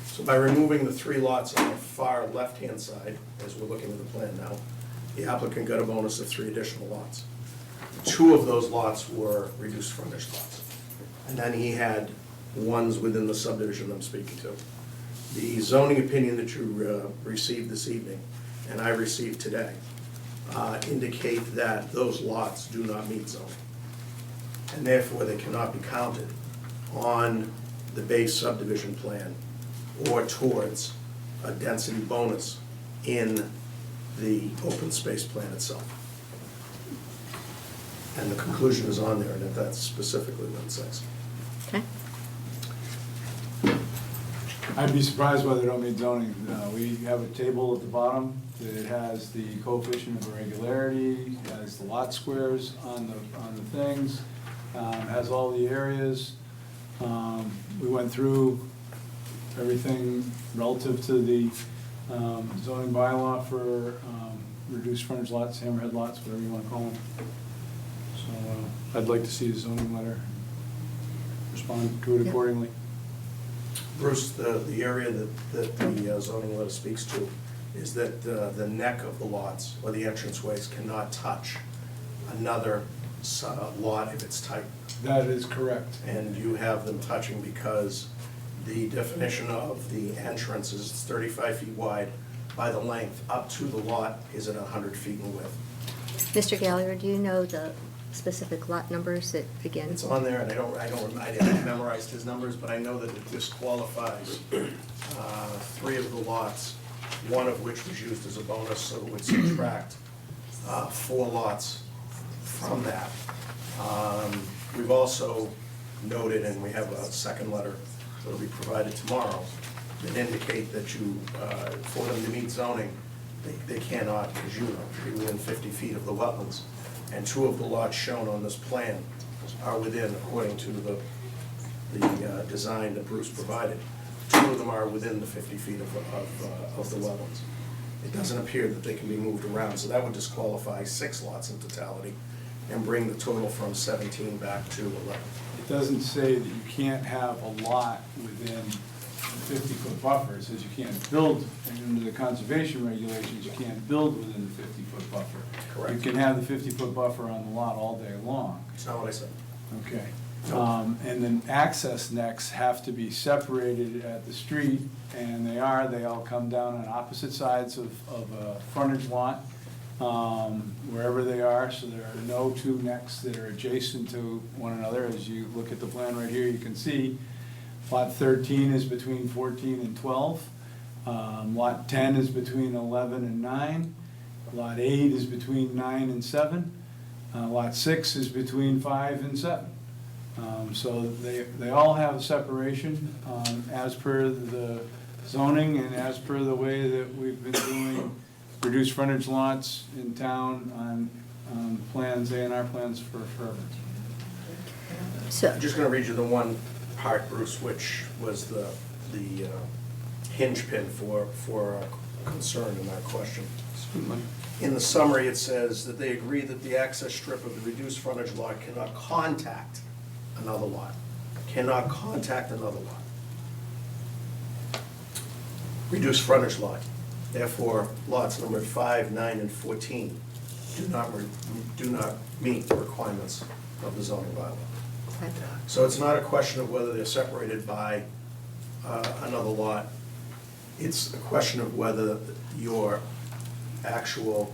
So by removing the 3 lots on the far left-hand side, as we're looking at the plan now, the applicant got a bonus of 3 additional lots. 2 of those lots were reduced frontage lots. And then he had ones within the subdivision I'm speaking to. The zoning opinion that you received this evening, and I received today, indicate that those lots do not meet zoning. And therefore, they cannot be counted on the base subdivision plan or towards a density bonus in the open space plan itself. And the conclusion is on there, and that's specifically what it says. Okay. I'd be surprised why they don't meet zoning. We have a table at the bottom that has the coefficient of irregularity, has the lot squares on the things, has all the areas. We went through everything relative to the zoning bylaw for reduced frontage lots, hammerhead lots, whatever you want to call them. So I'd like to see a zoning letter, respond to it accordingly. Bruce, the area that the zoning letter speaks to is that the neck of the lots or the entranceways cannot touch another lot of its type. That is correct. And you have them touching because the definition of the entrance is 35 feet wide by the length up to the lot is at 100 feet in width. Mr. Gallagher, do you know the specific lot numbers that, again? It's on there, and I didn't memorize his numbers, but I know that it disqualifies 3 of the lots, one of which was used as a bonus, so it would subtract 4 lots from that. We've also noted, and we have a second letter that will be provided tomorrow, that indicate that you, for them to meet zoning, they cannot, as you know, be within 50 feet of the wetlands. And 2 of the lots shown on this plan are within, according to the design that Bruce provided, 2 of them are within the 50 feet of the wetlands. It doesn't appear that they can be moved around, so that would disqualify 6 lots in totality and bring the total from 17 back to 11. It doesn't say that you can't have a lot within the 50-foot buffer. It says you can't build, and under the conservation regulations, you can't build within the 50-foot buffer. Correct. You can have the 50-foot buffer on the lot all day long. That's not what I said. Okay. And then access necks have to be separated at the street, and they all come down on opposite sides of a frontage lot, wherever they are, so there are no 2 necks that are adjacent to one another. As you look at the plan right here, you can see lot 13 is between 14 and 12. Lot 10 is between 11 and 9. Lot 8 is between 9 and 7. Lot 6 is between 5 and 7. So they all have separation as per the zoning and as per the way that we've been doing reduced frontage lots in town on plans, A&R plans for forever. So, I'm just going to read you the one part, Bruce, which was the hinge pin for our concern in our question. In the summary, it says that they agree that the access strip of the reduced frontage lot cannot contact another lot. Cannot contact another lot. Reduced frontage lot. Therefore, lots numbered 5, 9, and 14 do not meet the requirements of the zoning bylaw. So it's not a question of whether they're separated by another lot It's a question of whether your actual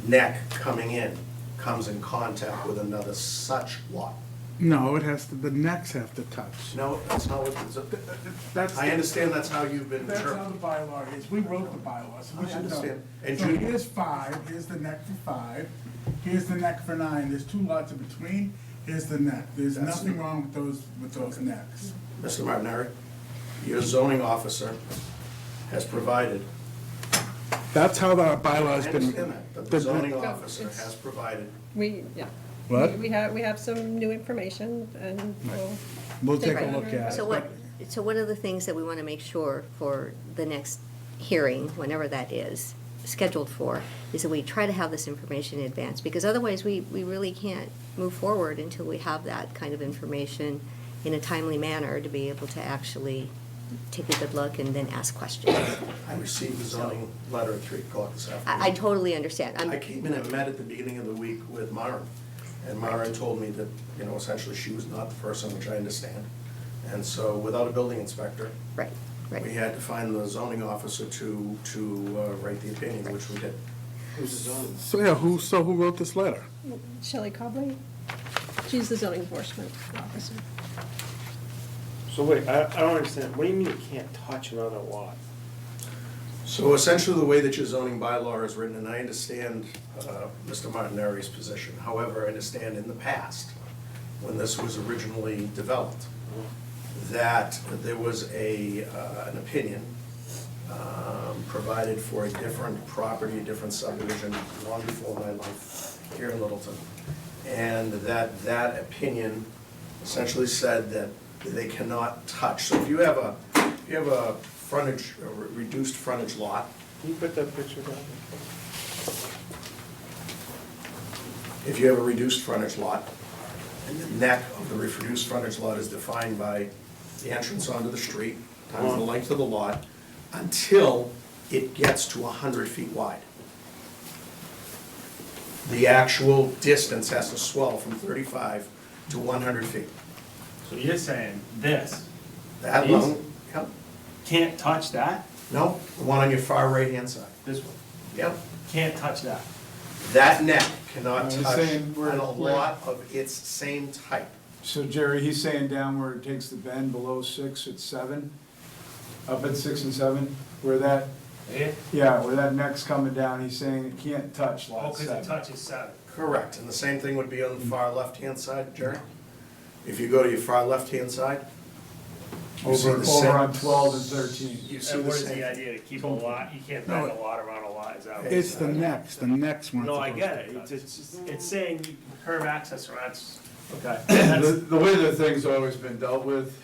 neck coming in comes in contact with another such lot. No, it has to, the necks have to touch. No, that's not what, That's, I understand that's how you've been that's how interpreting. the bylaw is. We wrote the bylaw, so we I should know. understand. And So Judy- here's 5, here's the neck for 5, here's the neck for 9, there's 2 lots in between, here's the neck. There's That's- nothing wrong with those necks. Mr. Martinari, your zoning officer has provided, That's how the I bylaw's been. understand that, but the zoning officer has provided, Yeah. What? We have some new information, and We'll take a Right. look at So it. what, so one of the things that we want to make sure for the next hearing, whenever that is scheduled for, is that we try to have this information in advance, because otherwise we really can't move forward until we have that kind of information in a timely manner to be able to actually take a good look and then ask questions. I received the zoning letter at 3 o'clock this afternoon. I totally understand. I came in and met at the beginning of the week with Maren, and Maren told me that, you know, essentially she was not the person, which I understand. And so without a building inspector, Right, we right. had to find the zoning officer to write the opinion, which we did. So, yeah, who wrote this letter? Shelley Cobley, she's the zoning enforcement officer. So wait, I don't understand. What do you mean you can't touch another lot? So essentially, the way that your zoning bylaw is written, and I understand Mr. Martinari's position, however, I understand in the past, when this was originally developed, that there was an opinion provided for a different property, a different subdivision, long before my life here in Littleton. And that opinion essentially said that they cannot touch. So if you have a frontage, a reduced frontage lot, Can you put that picture down? if you have a reduced frontage lot, and the neck of the reduced frontage lot is defined by the entrance onto the street, times the length of the lot, until it gets to 100 feet wide. The actual distance has to swell from 35 to 100 feet. So you're saying this That These? long, yep. can't touch that? No, the one on your far right-hand side. This one Yep. can't touch that. That neck cannot You're touch saying where- on a lot of its same type. So Jerry, he's saying down where it takes the bend below 6, it's 7, up at 6 and 7, where that, yeah, where that neck's coming down, he's saying it can't touch Oh, lot because 7. it touches 7. Correct, and the same thing would be on the far left-hand side, Jerry. If you go to your far left-hand side, you see Over the same. on 12 and 13. You see And the what is same. the idea, to keep a lot, you can't bend a lot around a lot, is that what? It's the necks ones. No, I get it, it's saying you curve access around, okay. The way the thing's always been dealt with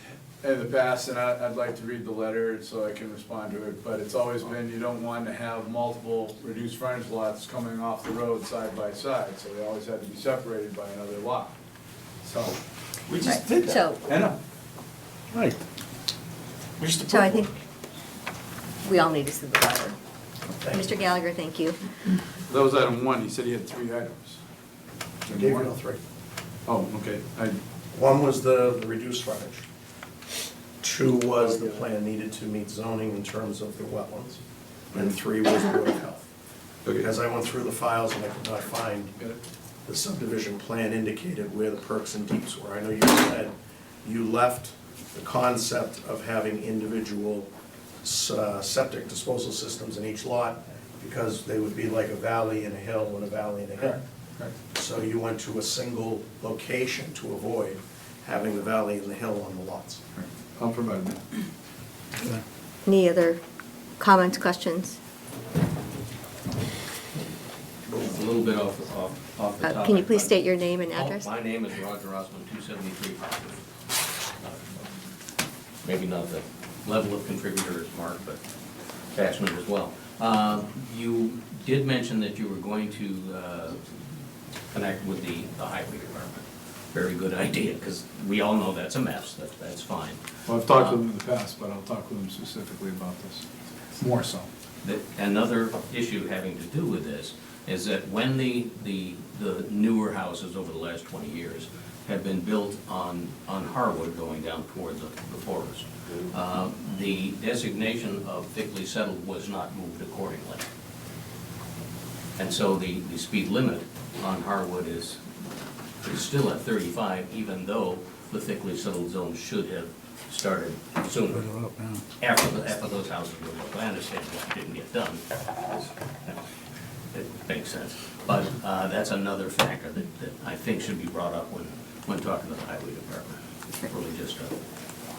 in the past, and I'd like to read the letter so I can respond to it, but it's always been, you don't want to have multiple reduced frontage lots coming off the road side by side, so they always had to be separated by another lot. So, We just Right. did that. So, I know. Right. We just so I approved think we all need to see the letter. Mr. Gallagher, thank you. That was item 1, he said he had 3 items. I gave you all 3. Oh, okay, One was the reduced frontage. 2 was the plan needed to meet zoning in terms of the wetlands. And 3 was Board of Health. Okay. As I went through the files and I could not find Got it. the subdivision plan indicated where the perks and deeps were. I know you said you left the concept of having individual septic disposal systems in each lot because they would be like a valley and a hill and a valley and a hill. Correct. So you went to a single location to avoid having the valley and the hill on the lots. I'll provide that. Any other comments, questions? A little bit off the topic. Can you please but- state your name and address? Oh, my name is Roger Osmond, 273 Property. Maybe not the level of contributor as Mark, but attachment as well. You did mention that you were going to connect with the highway department. Very good idea, because we all know that's a mess, that's fine. Well, I've talked with him in the past, but I'll talk with him specifically about this, more so. Another issue having to do with this is that when the newer houses over the last 20 years have been built on Harwood going down toward the forest. The designation of thickly settled was not moved accordingly. And so the speed limit on Harwood is still at 35, even though the thickly settled zone should have started sooner. After those houses were built. I understand what didn't get done. It makes sense. But that's another factor that I think should be brought up when talking to the highway department. It's really just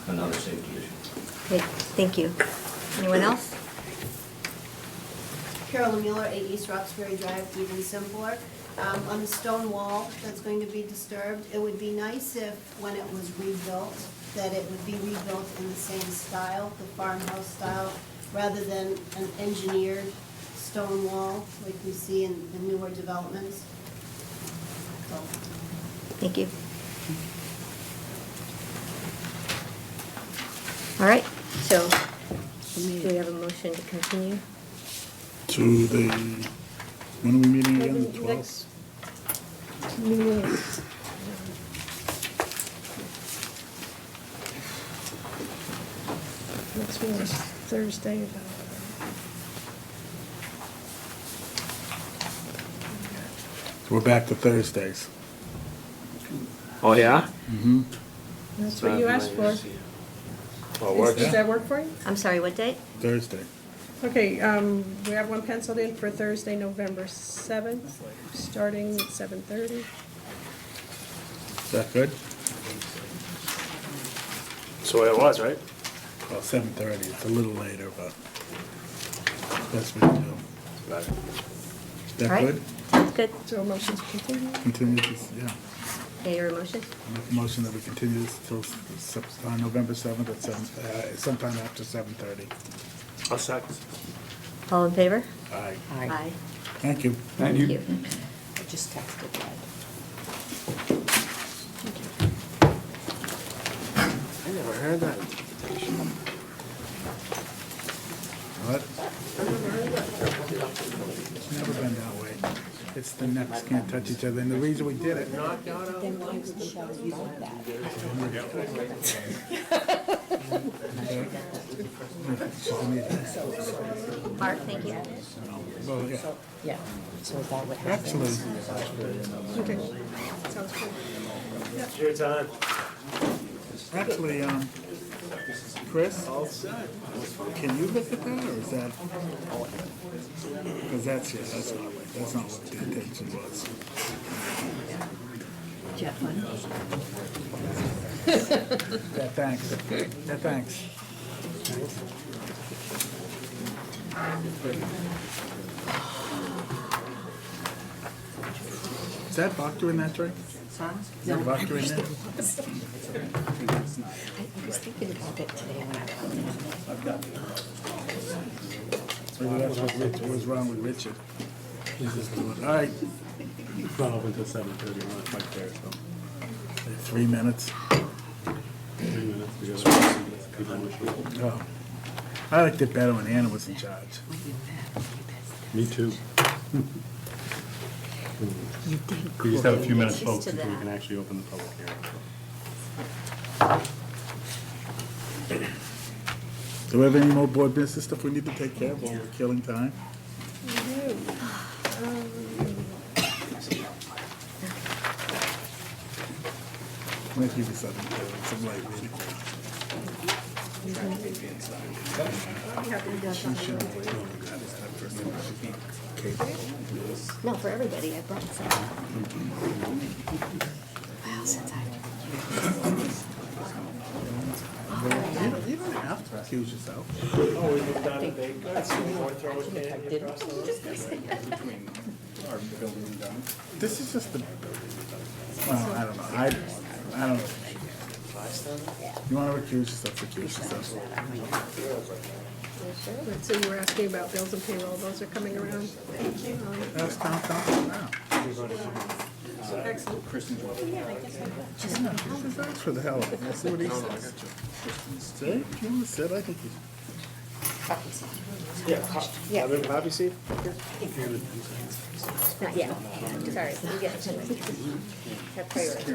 another safety issue. Great, thank you. Anyone else? Carolyn Mueller, 8 East Roxbury Drive, even simpler. On the stone wall that's going to be disturbed, it would be nice if, when it was rebuilt, that it would be rebuilt in the same style, the farmhouse style, rather than an engineered stone wall like we see in the newer developments. So, Thank you. All right, so do we have a motion to continue? To the, when are we meeting again, the 12th? Next meeting. Next meeting is Thursday. So we're back to Thursdays. Oh, yeah? Mm-hmm. That's what you asked for. Well, it works. Does that work for you? I'm sorry, what date? Thursday. Okay, we have one penciled in for Thursday, November 7th, starting at 7:30. Is that good? So it was, right? Well, 7:30, it's a little later, but that's what we do. Is All that right. good? Sounds good. So a motion to continue? Continue this, yeah. Okay, your motion? Make a motion that we continue this till November 7th at sometime after 7:30. I'll second. All in favor? Aye. Aye. Thank you. Thank you. I just texted Ed. I never heard that. What? It's never been that way. It's the necks can't touch each other, and the reason we did it. Then why would they tell you like that? Mark, thank you. Well, yeah. Yeah, so is that what happened? Actually, Okay, sounds good. It's your time. actually, Chris, can you look at that, or is that? Because that's, yeah, that's not right. That's not what the intention was. Jeff, Yeah, thanks. Yeah, thanks. Is that vodka in that drink? Is there vodka in there? I was thinking about it today when I got Maybe that's what was wrong with Richard. All right, It's not open until 7:30, we're not quite there, so 3 minutes. 3 minutes, we got people in the show. Oh, I liked it better when Anna was in charge. Me too. You did We just have a few minutes, Cheers folks, to until we that. can actually open the public hearing. Do we have any more board business stuff we need to take care of while we're killing time? Might give you some light reading. She should have waited. No, for everybody, I brought some. Wow, since You don't have to accuse yourself. Oh, we moved on to Baker, so we want to throw it I in. didn't. This is just the, well, I don't know, I don't know. You wanna recuse yourself, recuse yourself. So you were asking about bills and payroll, those are coming around. That's town council now. Excellent. Just ask for the hell of it, let's see what he says. Say, if you wanna sit, I think you. Yeah. Have a copy, Steve? Not yet. Sorry, we get to it. Have priority.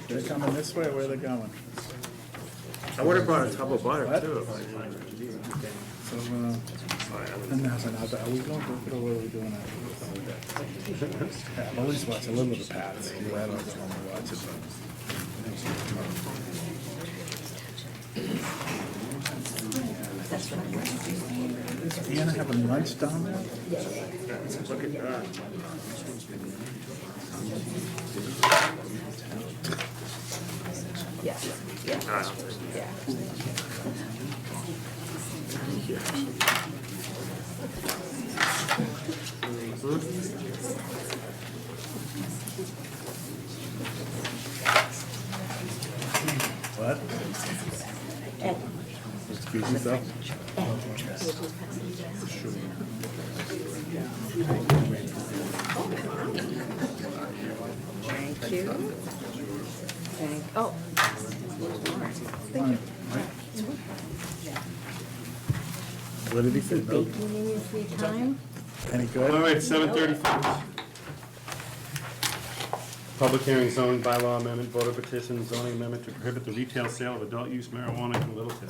They're coming this way, or where are they going? I would've brought a tub of butter What? too. So, and now, are we going to do it, or what are we doing after? Yeah, I've always watched a little bit of Pat's. I don't normally watch it, Is Anna having lunch down there? Look at that. Yeah, yeah, yeah. What? Excuse yourself? Thank you. Oh. What did he say? No? Baking in your free time? Any good? All right, 7:35. Public hearing zoning bylaw amendment, voter petition, zoning amendment to prohibit the retail sale of adult use marijuana in Littleton.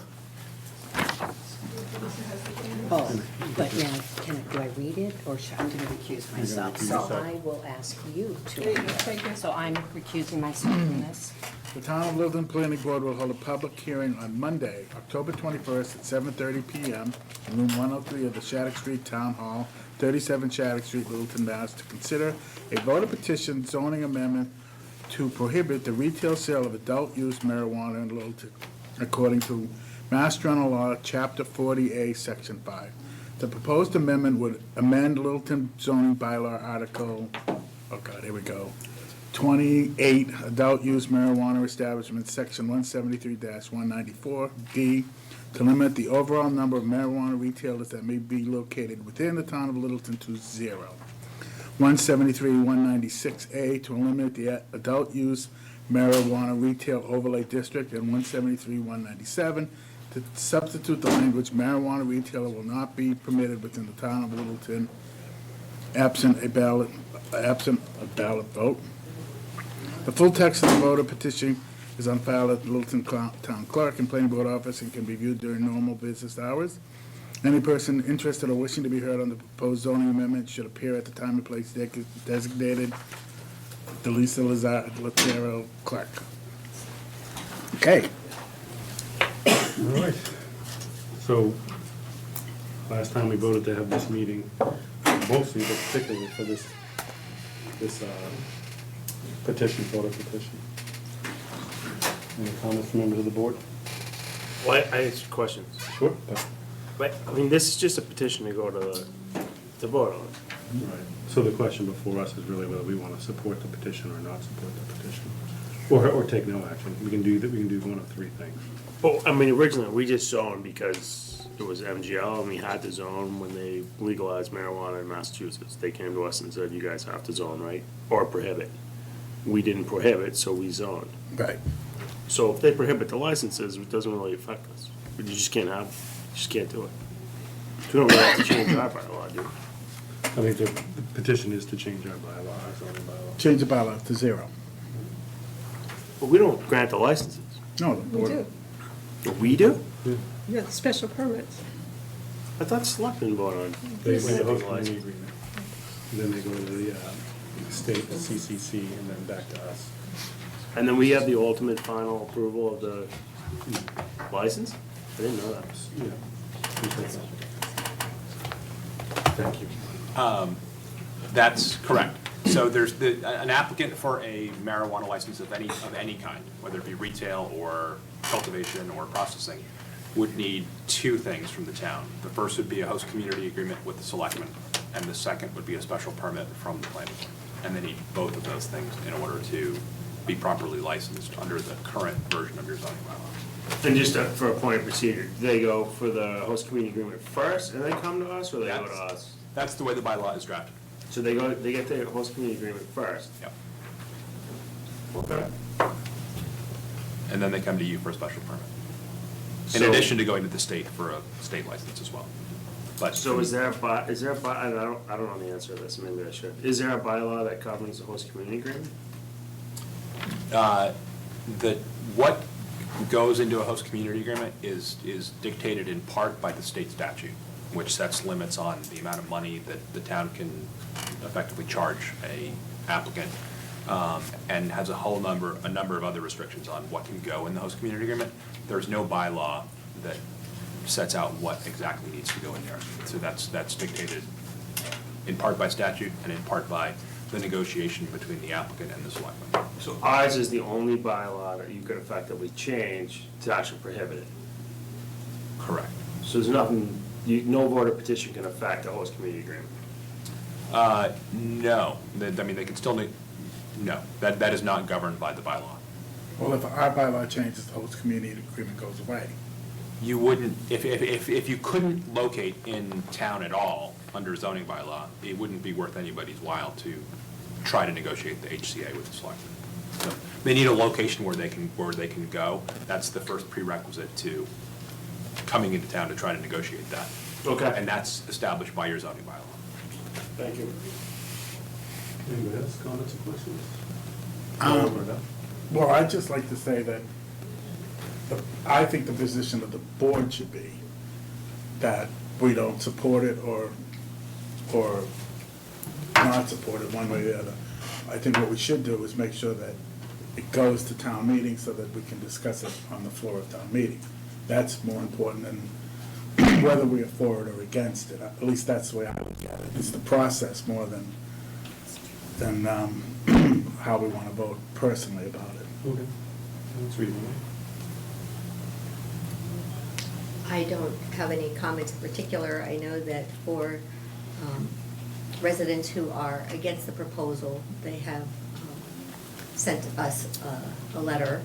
Oh, but now, do I read it, or should, I'm gonna recuse myself? recuse So yourself. I will ask you to There you read go, take it. it. So I'm recusing myself from this. The Town of Littleton Planning Board will hold a public hearing on Monday, October 21st at 7:30 PM in room 103 of the Shattuck Street Town Hall, 37 Shattuck Street, Littleton, Mass. To consider a voter petition zoning amendment to prohibit the retail sale of adult use marijuana in Littleton, according to Mass General Law, Chapter 40A, Section 5. The proposed amendment would amend Littleton zoning bylaw article, oh God, here we go, 28, adult use marijuana establishments, section 173-194B, to limit the overall number of marijuana retailers that may be located within the town of Littleton to 0. 173-196A, to eliminate the adult use marijuana retail overlay district, and 173-197, to substitute the language marijuana retailer will not be permitted within the town of Littleton absent a ballot vote. The full text of the voter petition is on file at the Littleton Town Clerk and Planning Board Office and can be viewed during normal business hours. Any person interested or wishing to be heard on the proposed zoning amendment should appear at the time and place designated. Delisa Lazaro, Clerk. Okay. All right. So, last time we voted to have this meeting, mostly, but particularly for this petition, voter petition. Any comments from members of the board? Well, I ask questions. Sure. But, I mean, this is just a petition to go to vote on. Right. So the question before us is really whether we want to support the petition or not support the petition. Or take no action. We can do that, we can do one of three things. Well, I mean, originally, we just zoned because it was MGL, and we had to zone when they legalized marijuana in Massachusetts. They came to us and said, you guys have to zone, right? Or prohibit. We didn't prohibit, so we zoned. Right. So if they prohibit the licenses, it doesn't really affect us. You just can't do it. So we don't really have to change our bylaw, do we? I think the petition is to change our bylaw, our zoning bylaw. Change the bylaw to 0. But we don't grant the licenses. No, the We board. do. We do? You got the special permits. I thought selectmen vote on. They have a granting host license. community agreement. And then they go to the state, the CCC, and then back to us. And then we have the ultimate final approval of the license? I didn't know that. Yeah. Thank you. That's correct. So there's an applicant for a marijuana license of any kind, whether it be retail or cultivation or processing, would need two things from the town. The first would be a host community agreement with the selectmen, and the second would be a special permit from the planning board. And they need both of those things in order to be properly licensed under the current version of your zoning bylaw. And just for a point of procedure, do they go for the host community agreement first and then come to us, or they go to us? That's the way the bylaw is drafted. So they get the host community agreement first? Yep. Okay. And then they come to you for a special permit. In So- addition to going to the state for a state license as well. But So is there a I don't know the answer to this, maybe I should. Is there a bylaw that governs the host community agreement? What goes into a host community agreement is dictated in part by the state statute, which sets limits on the amount of money that the town can effectively charge a applicant, and has a number of other restrictions on what can go in the host community agreement. There's no bylaw that sets out what exactly needs to go in there. So that's dictated in part by statute and in part by the negotiation between the applicant and the selectmen. So ours is the only bylaw that you could effectively change to actually prohibit it. Correct. So there's nothing, no voter petition can affect a host community agreement. No, they can still no, that is not governed by the bylaw. Well, if our bylaw changes, the host community agreement goes away. You wouldn't, if you couldn't locate in town at all under zoning bylaw, it wouldn't be worth anybody's while to try to negotiate the HCA with the selectmen. So they need a location where they can go. That's the first prerequisite to coming into town to try to negotiate that. Okay. And that's established by your zoning bylaw. Thank you. Anybody else, comments or questions? Well, I'd just like to say that I think the position of the board should be that we don't support it or not support it one way or the other. I think what we should do is make sure that it goes to town meeting so that we can discuss it on the floor of town meeting. That's more important than whether we are for it or against it. At least that's the way I look at it. It's the process more than how we want to vote personally about it. Okay, that's reasonable. I don't have any comments in particular. I know that for residents who are against the proposal, they have sent us a letter,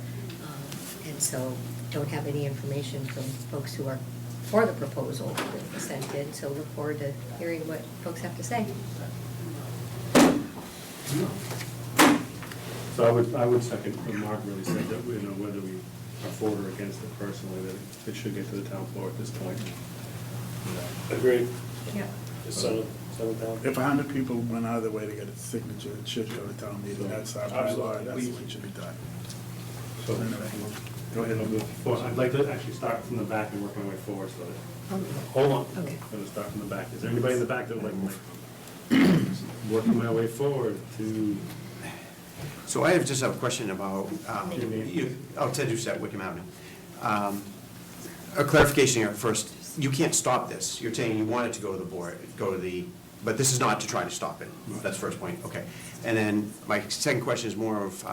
and so don't have any information from folks who are for the proposal that was sent in, so look forward to hearing what folks have to say. So I would second what Mark really said, that, you know, whether we are for or against it personally, that it should get to the town floor at this point. Agreed. Yeah. Just settle down. If 100 people went out of their way to get a signature, it should go to town meeting. That's our bylaw, that's what should be done. So Anyway, go ahead. I'll move forward. I'd like to actually start from the back and work my way forward, so that, hold on. Okay. I'm gonna start from the back. Is there anybody in the back that would like working my way forward to? So I just have a question about, Your name? Ted Doucette, Wickham Avenue. A clarification here first, you can't stop this. You're saying you want it to go to the board, but this is not to try to stop it. That's the first point, okay. And then my second question is more of,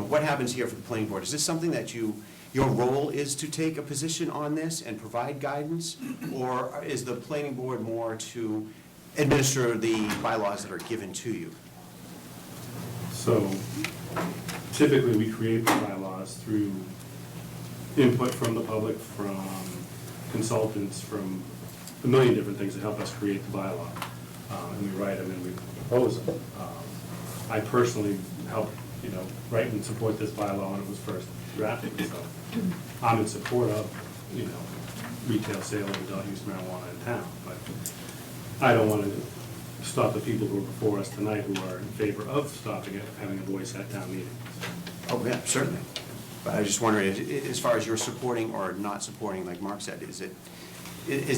what happens here for the planning board? Is this something that your role is to take a position on this and provide guidance? Or is the planning board more to administer the bylaws that are given to you? So typically, we create the bylaws through input from the public, from consultants, from a million different things that help us create the bylaw. And we write them and we propose them. I personally helped, write and support this bylaw when it was first drafted. So I'm in support of, retail sale of adult use marijuana in town. But I don't want to stop the people who are before us tonight who are in favor of stopping it, having a voice at town meeting. Oh, yeah, certainly. But I was just wondering, as far as you're supporting or not supporting, like Mark said, is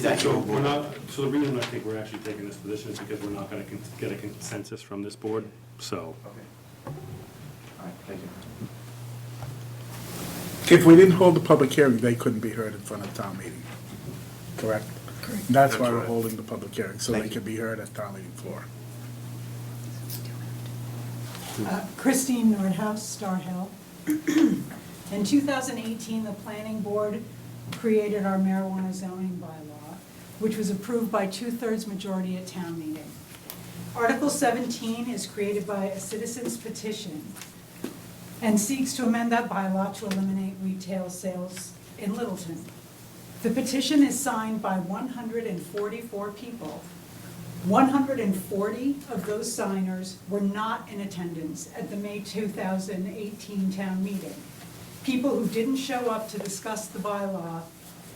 that your role? So the reason I think we're actually taking this position is because we're not going to get a consensus from this board, so. Okay. All right, thank you. If we didn't hold the public hearing, they couldn't be heard in front of town meeting, correct? Correct. That's why we're holding the public hearing, so they can be heard at town meeting floor. Christine Nordhaus, Star Hill. In 2018, the planning board created our marijuana zoning bylaw, which was approved by 2/3 majority at town meeting. Article 17 is created by a citizen's petition and seeks to amend that bylaw to eliminate retail sales in Littleton. The petition is signed by 144 people. 140 of those signers were not in attendance at the May 2018 town meeting. People who didn't show up to discuss the bylaw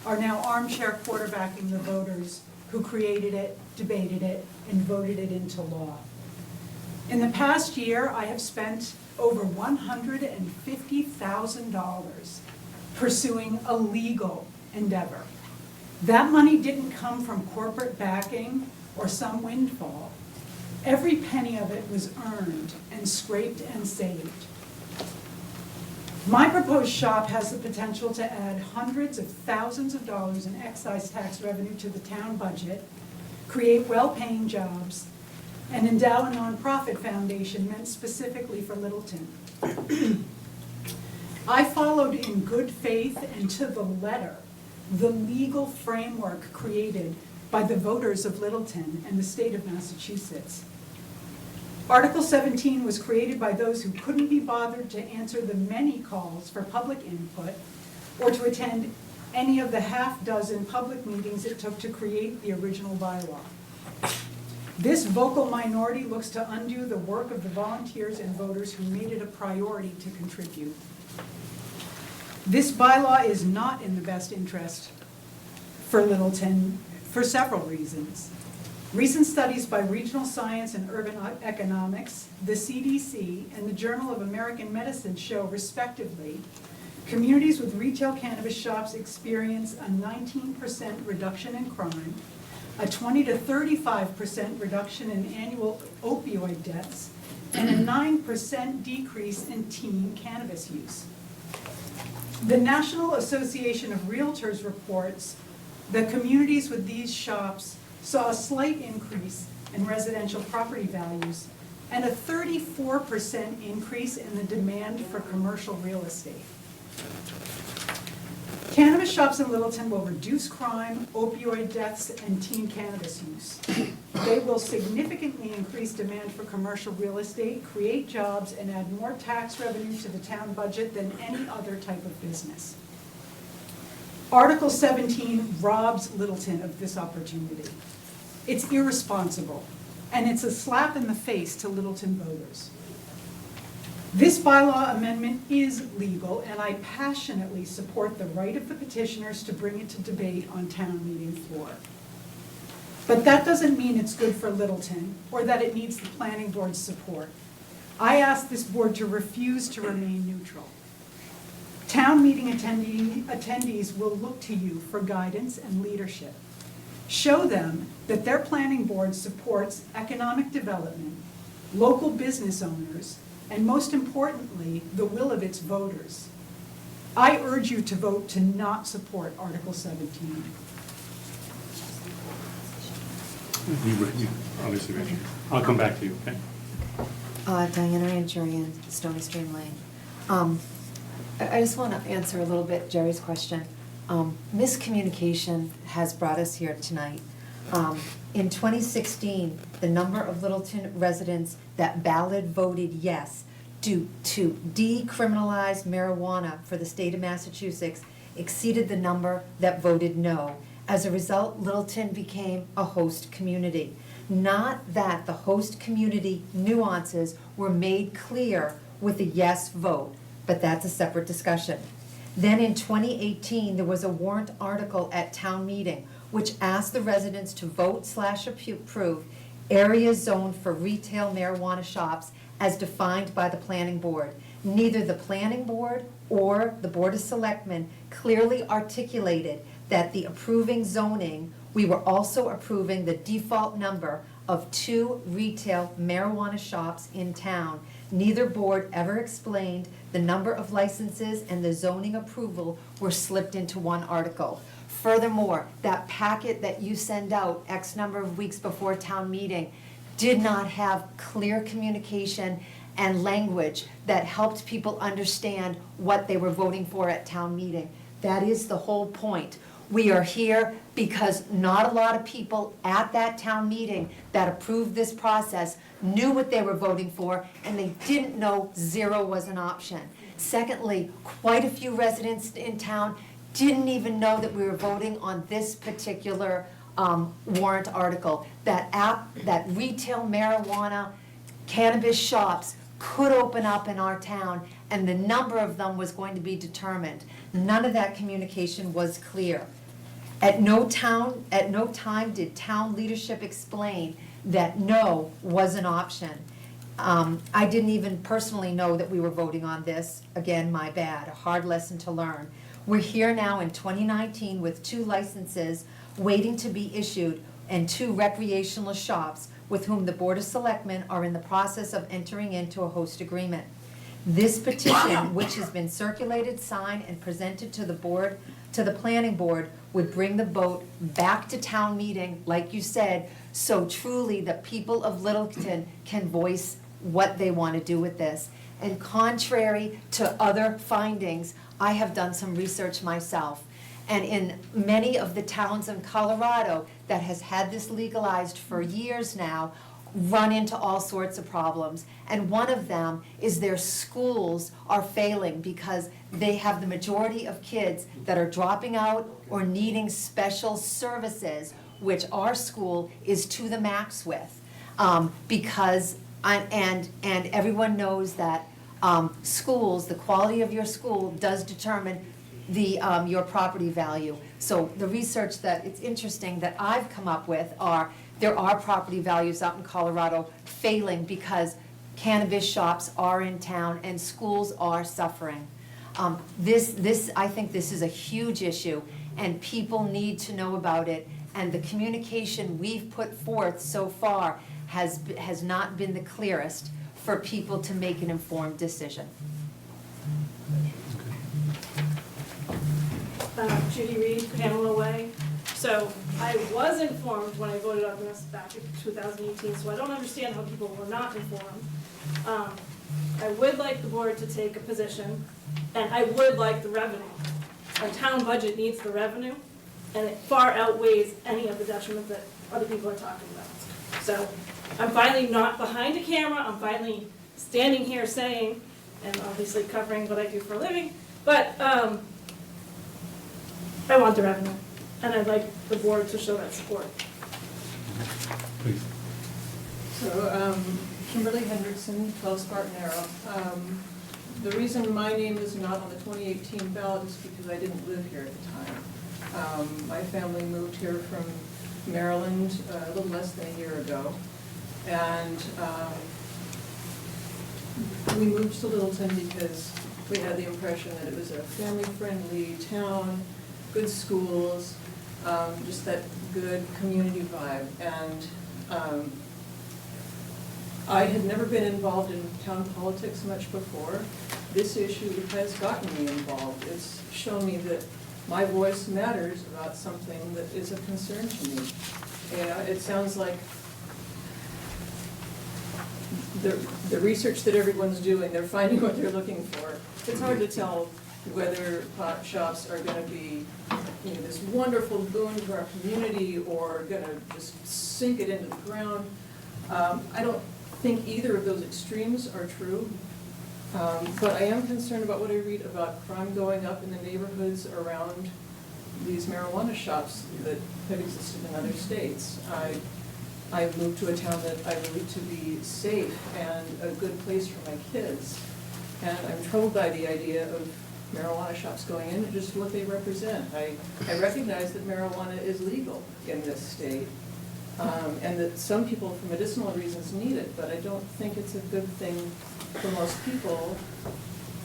are now armchair quarterbacking the voters who created it, debated it, and voted it into law. In the past year, I have spent over $150,000 pursuing a legal endeavor. That money didn't come from corporate backing or some windfall. Every penny of it was earned and scraped and saved. My proposed shop has the potential to add hundreds of thousands of dollars in excise tax revenue to the town budget, create well-paying jobs, and endow a nonprofit foundation meant specifically for Littleton. I followed in good faith and to the letter the legal framework created by the voters of Littleton and the state of Massachusetts. Article 17 was created by those who couldn't be bothered to answer the many calls for public input or to attend any of the half-dozen public meetings it took to create the original bylaw. This vocal minority looks to undo the work of the volunteers and voters who made it a priority to contribute. This bylaw is not in the best interest for Littleton for several reasons. Recent studies by Regional Science and Urban Economics, the CDC, and the Journal of American Medicine show, respectively, communities with retail cannabis shops experience a 19% reduction in crime, a 20 to 35% reduction in annual opioid deaths, and a 9% decrease in teen cannabis use. The National Association of Realtors reports that communities with these shops saw a slight increase in residential property values and a 34% increase in the demand for commercial real estate. Cannabis shops in Littleton will reduce crime, opioid deaths, and teen cannabis use. They will significantly increase demand for commercial real estate, create jobs, and add more tax revenue to the town budget than any other type of business. Article 17 robs Littleton of this opportunity. It's irresponsible, and it's a slap in the face to Littleton voters. This bylaw amendment is legal, and I passionately support the right of the petitioners to bring it to debate on town meeting floor. But that doesn't mean it's good for Littleton, or that it needs the planning board's support. I ask this board to refuse to remain neutral. Town meeting attendees will look to you for guidance and leadership. Show them that their planning board supports economic development, local business owners, and most importantly, the will of its voters. I urge you to vote to not support Article 17. You obviously, Richard. I'll come back to you, okay? Diana Rancherian, Stony Stream Lane. I just want to answer a little bit Jerry's question. Miscommunication has brought us here tonight. In 2016, the number of Littleton residents that ballot voted yes to decriminalize marijuana for the state of Massachusetts exceeded the number that voted no. As a result, Littleton became a host community. Not that the host community nuances were made clear with a yes vote, but that's a separate discussion. Then in 2018, there was a warrant article at town meeting which asked the residents to vote/approve areas zoned for retail marijuana shops as defined by the planning board. Neither the planning board or the Board of Selectmen clearly articulated that the approving zoning, we were also approving the default number of 2 retail marijuana shops in town. Neither board ever explained the number of licenses and the zoning approval were slipped into one article. Furthermore, that packet that you send out X number of weeks before town meeting did not have clear communication and language that helped people understand what they were voting for at town meeting. That is the whole point. We are here because not a lot of people at that town meeting that approved this process knew what they were voting for, and they didn't know 0 was an option. Secondly, quite a few residents in town didn't even know that we were voting on this particular warrant article, that retail marijuana cannabis shops could open up in our town, and the number of them was going to be determined. None of that communication was clear. At no time did town leadership explain that no was an option. I didn't even personally know that we were voting on this. Again, my bad, a hard lesson to learn. We're here now in 2019 with 2 licenses waiting to be issued and 2 recreational shops with whom the Board of Selectmen are in the process of entering into a host agreement. This petition, which has been circulated, signed, and presented to the planning board, would bring the vote back to town meeting, like you said, so truly the people of Littleton can voice what they want to do with this. And contrary to other findings, I have done some research myself. And in many of the towns in Colorado that has had this legalized for years now, run into all sorts of problems. And one of them is their schools are failing because they have the majority of kids that are dropping out or needing special services, which our school is to the max with. Because, and everyone knows that schools, the quality of your school does determine your property value. So the research that, it's interesting that I've come up with there are property values out in Colorado failing because cannabis shops are in town and schools are suffering. I think this is a huge issue and people need to know about it, and the communication we've put forth so far has not been the clearest for people to make an informed decision. Judy Reed, Pamela Way. So I was informed when I voted on this back in 2018, so I don't understand how people were not informed. I would like the board to take a position, and I would like the revenue. Our town budget needs the revenue, and it far outweighs any of the detriment that other people are talking about. So I'm finally not behind a camera, I'm finally standing here saying, and obviously covering what I do for a living, but I want the revenue, and I'd like the board to show that support. Please. So, Kimberly Hendrickson, 12 Spartan Arrow. The reason my name is not on the 2018 ballot is because I didn't live here at the time. My family moved here from Maryland a little less than a year ago, and we moved to Littleton because we had the impression that it was a family-friendly town, good schools, just that good community vibe. And I had never been involved in town politics much before. This issue has gotten me involved. It's shown me that my voice matters about something that is a concern to me. And it sounds like the research that everyone's doing, they're finding what they're looking for. It's hard to tell whether pot shops are going to be, this wonderful boon to our community or going to just sink it into the ground. I don't think either of those extremes are true, but I am concerned about what I read about crime going up in the neighborhoods around these marijuana shops that have existed in other states. I moved to a town that I believe to be safe and a good place for my kids, and I'm troubled by the idea of marijuana shops going in and just what they represent. I recognize that marijuana is legal in this state, and that some people for medicinal reasons need it, but I don't think it's a good thing for most people.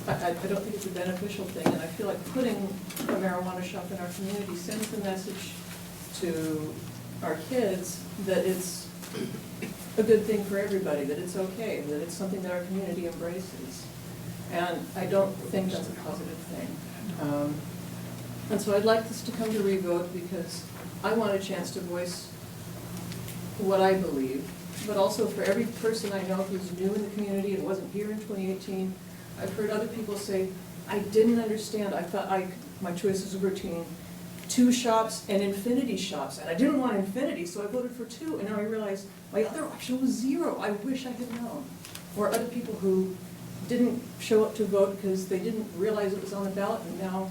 I don't think it's a beneficial thing, and I feel like putting a marijuana shop in our community sends the message to our kids that it's a good thing for everybody, that it's okay, that it's something that our community embraces. And I don't think that's a positive thing. And so I'd like this to come to revote because I want a chance to voice what I believe, but also for every person I know who's new in the community and wasn't here in 2018, I've heard other people say, I didn't understand, I thought my choices were between 2 shops and infinity shops, and I didn't want infinity, so I voted for 2, and now I realize my other option was 0. I wish I had known. Or other people who didn't show up to vote because they didn't realize it was on the ballot, and now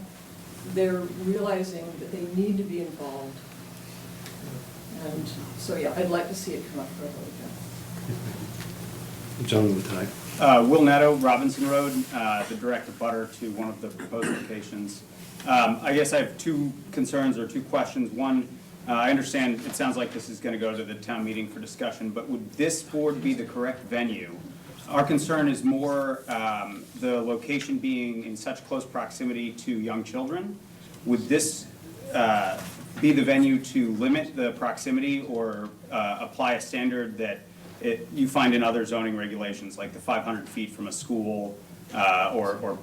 they're realizing that they need to be involved. And so, yeah, I'd like to see it come up for a vote again. Gentleman tonight. Will Netto, Robinson Road, the direct abutter to one of the proposed locations. I guess I have two concerns or two questions. One, I understand, it sounds like this is gonna go to the town meeting for discussion, but would this board be the correct venue? Our concern is more the location being in such close proximity to young children. Would this be the venue to limit the proximity or apply a standard that you find in other zoning regulations, like the 500 feet from a school, or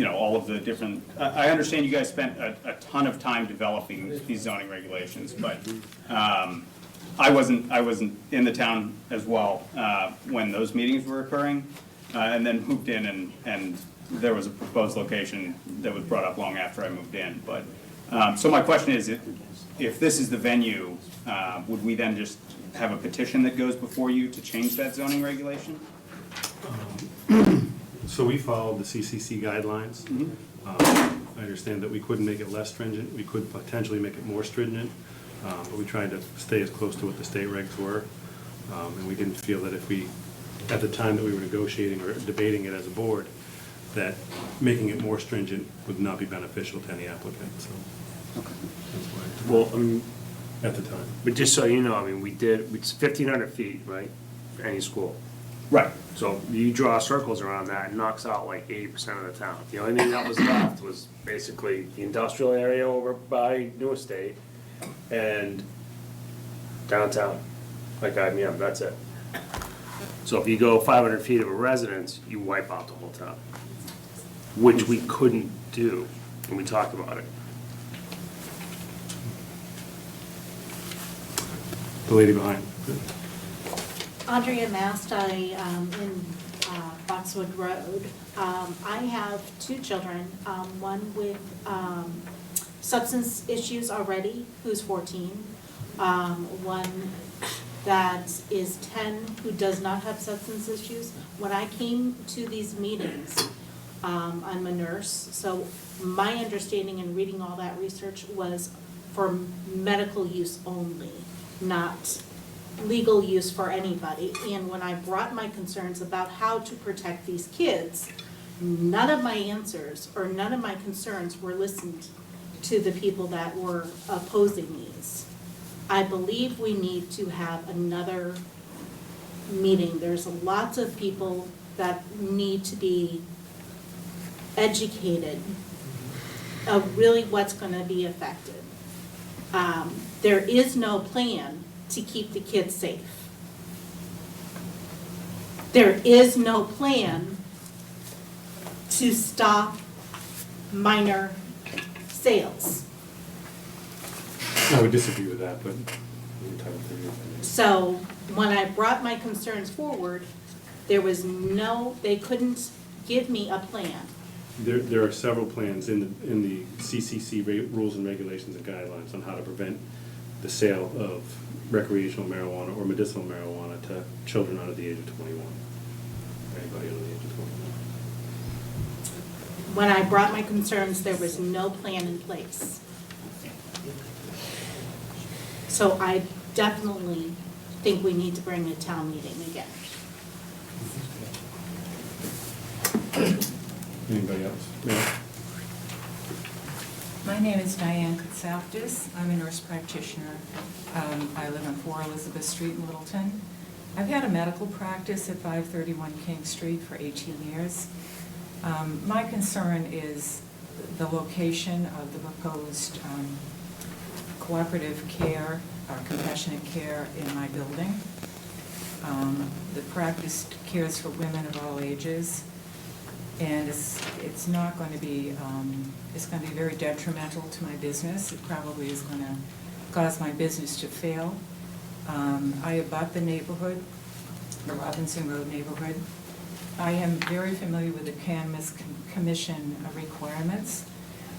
all of the different, I understand you guys spent a ton of time developing these zoning regulations, but I wasn't in the town as well when those meetings were occurring, and then moved in and there was a proposed location that was brought up long after I moved in. But so my question is, if this is the venue, would we then just have a petition that goes before you to change that zoning regulation? So we followed the CCC guidelines. I understand that we couldn't make it less stringent. We could potentially make it more stringent, but we tried to stay as close to what the state regs were. And we didn't feel that if we, at the time that we were negotiating or debating it as a board, that making it more stringent would not be beneficial to any applicant, so. That's why. Well, at the time. but just so you know, I mean, it's 1,500 feet, right, for any school. Right. So you draw circles around that, it knocks out like 80% of the town. The only thing that was left was basically the industrial area over by New Estate and downtown, like IBM, that's it. So if you go 500 feet of a residence, you wipe out the whole town, which we couldn't do, and we talked about it. The lady behind. Andrea Mast, in Boxwood Road. I have two children, one with substance issues already, who's 14, one that is 10 who does not have substance issues. When I came to these meetings, I'm a nurse, so my understanding in reading all that research was for medical use only, not legal use for anybody. And when I brought my concerns about how to protect these kids, none of my answers or none of my concerns were listened to the people that were opposing these. I believe we need to have another meeting. There's lots of people that need to be educated of really what's going to be affected. There is no plan to keep the kids safe. There is no plan to stop minor sales. I would disagree with that, but I'm entitled to your opinion. So when I brought my concerns forward, there was they couldn't give me a plan. There are several plans in the CCC rules and regulations and guidelines on how to prevent the sale of recreational marijuana or medicinal marijuana to children under the age of 21. Anybody under the age of 21. When I brought my concerns, there was no plan in place. So I definitely think we need to bring a town meeting again. Anybody else? Yeah. My name is Diane Katsaftis. I'm a nurse practitioner. I live on 4 Elizabeth Street in Littleton. I've had a medical practice at 531 King Street for 18 years. My concern is the location of the proposed cooperative care or compassionate care in my building. The practice cares for women of all ages, and it's not going to be, it's going to be very detrimental to my business. It probably is going to cause my business to fail. I abut the neighborhood, the Robinson Road neighborhood. I am very familiar with the Cannabis Commission requirements.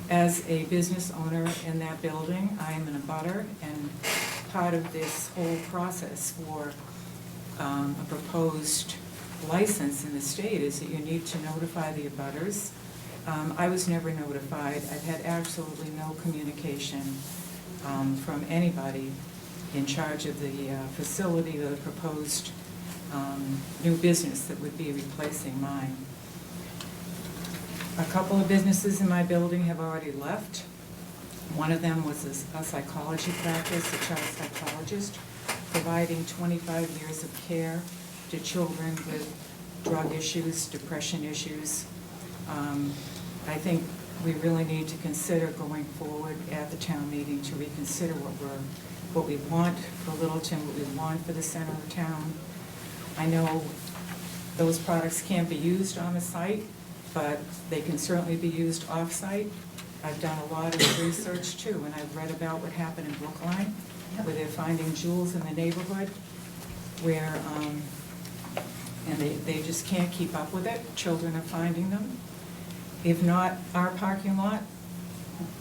As a business owner in that building, I am an abutter, and part of this whole process for a proposed license in the state is that you need to notify the abutters. I was never notified. I've had absolutely no communication from anybody in charge of the facility or the proposed new business that would be replacing mine. A couple of businesses in my building have already left. One of them was a psychology practice, a child psychologist, providing 25 years of care to children with drug issues, depression issues. I think we really need to consider going forward at the town meeting to reconsider what we want for Littleton, what we want for the center of town. I know those products can't be used on the site, but they can certainly be used off-site. I've done a lot of research too, and I've read about what happened in Brookline, where they're finding jewels in the neighborhood, where, and they just can't keep up with it. Children are finding them. If not our parking lot,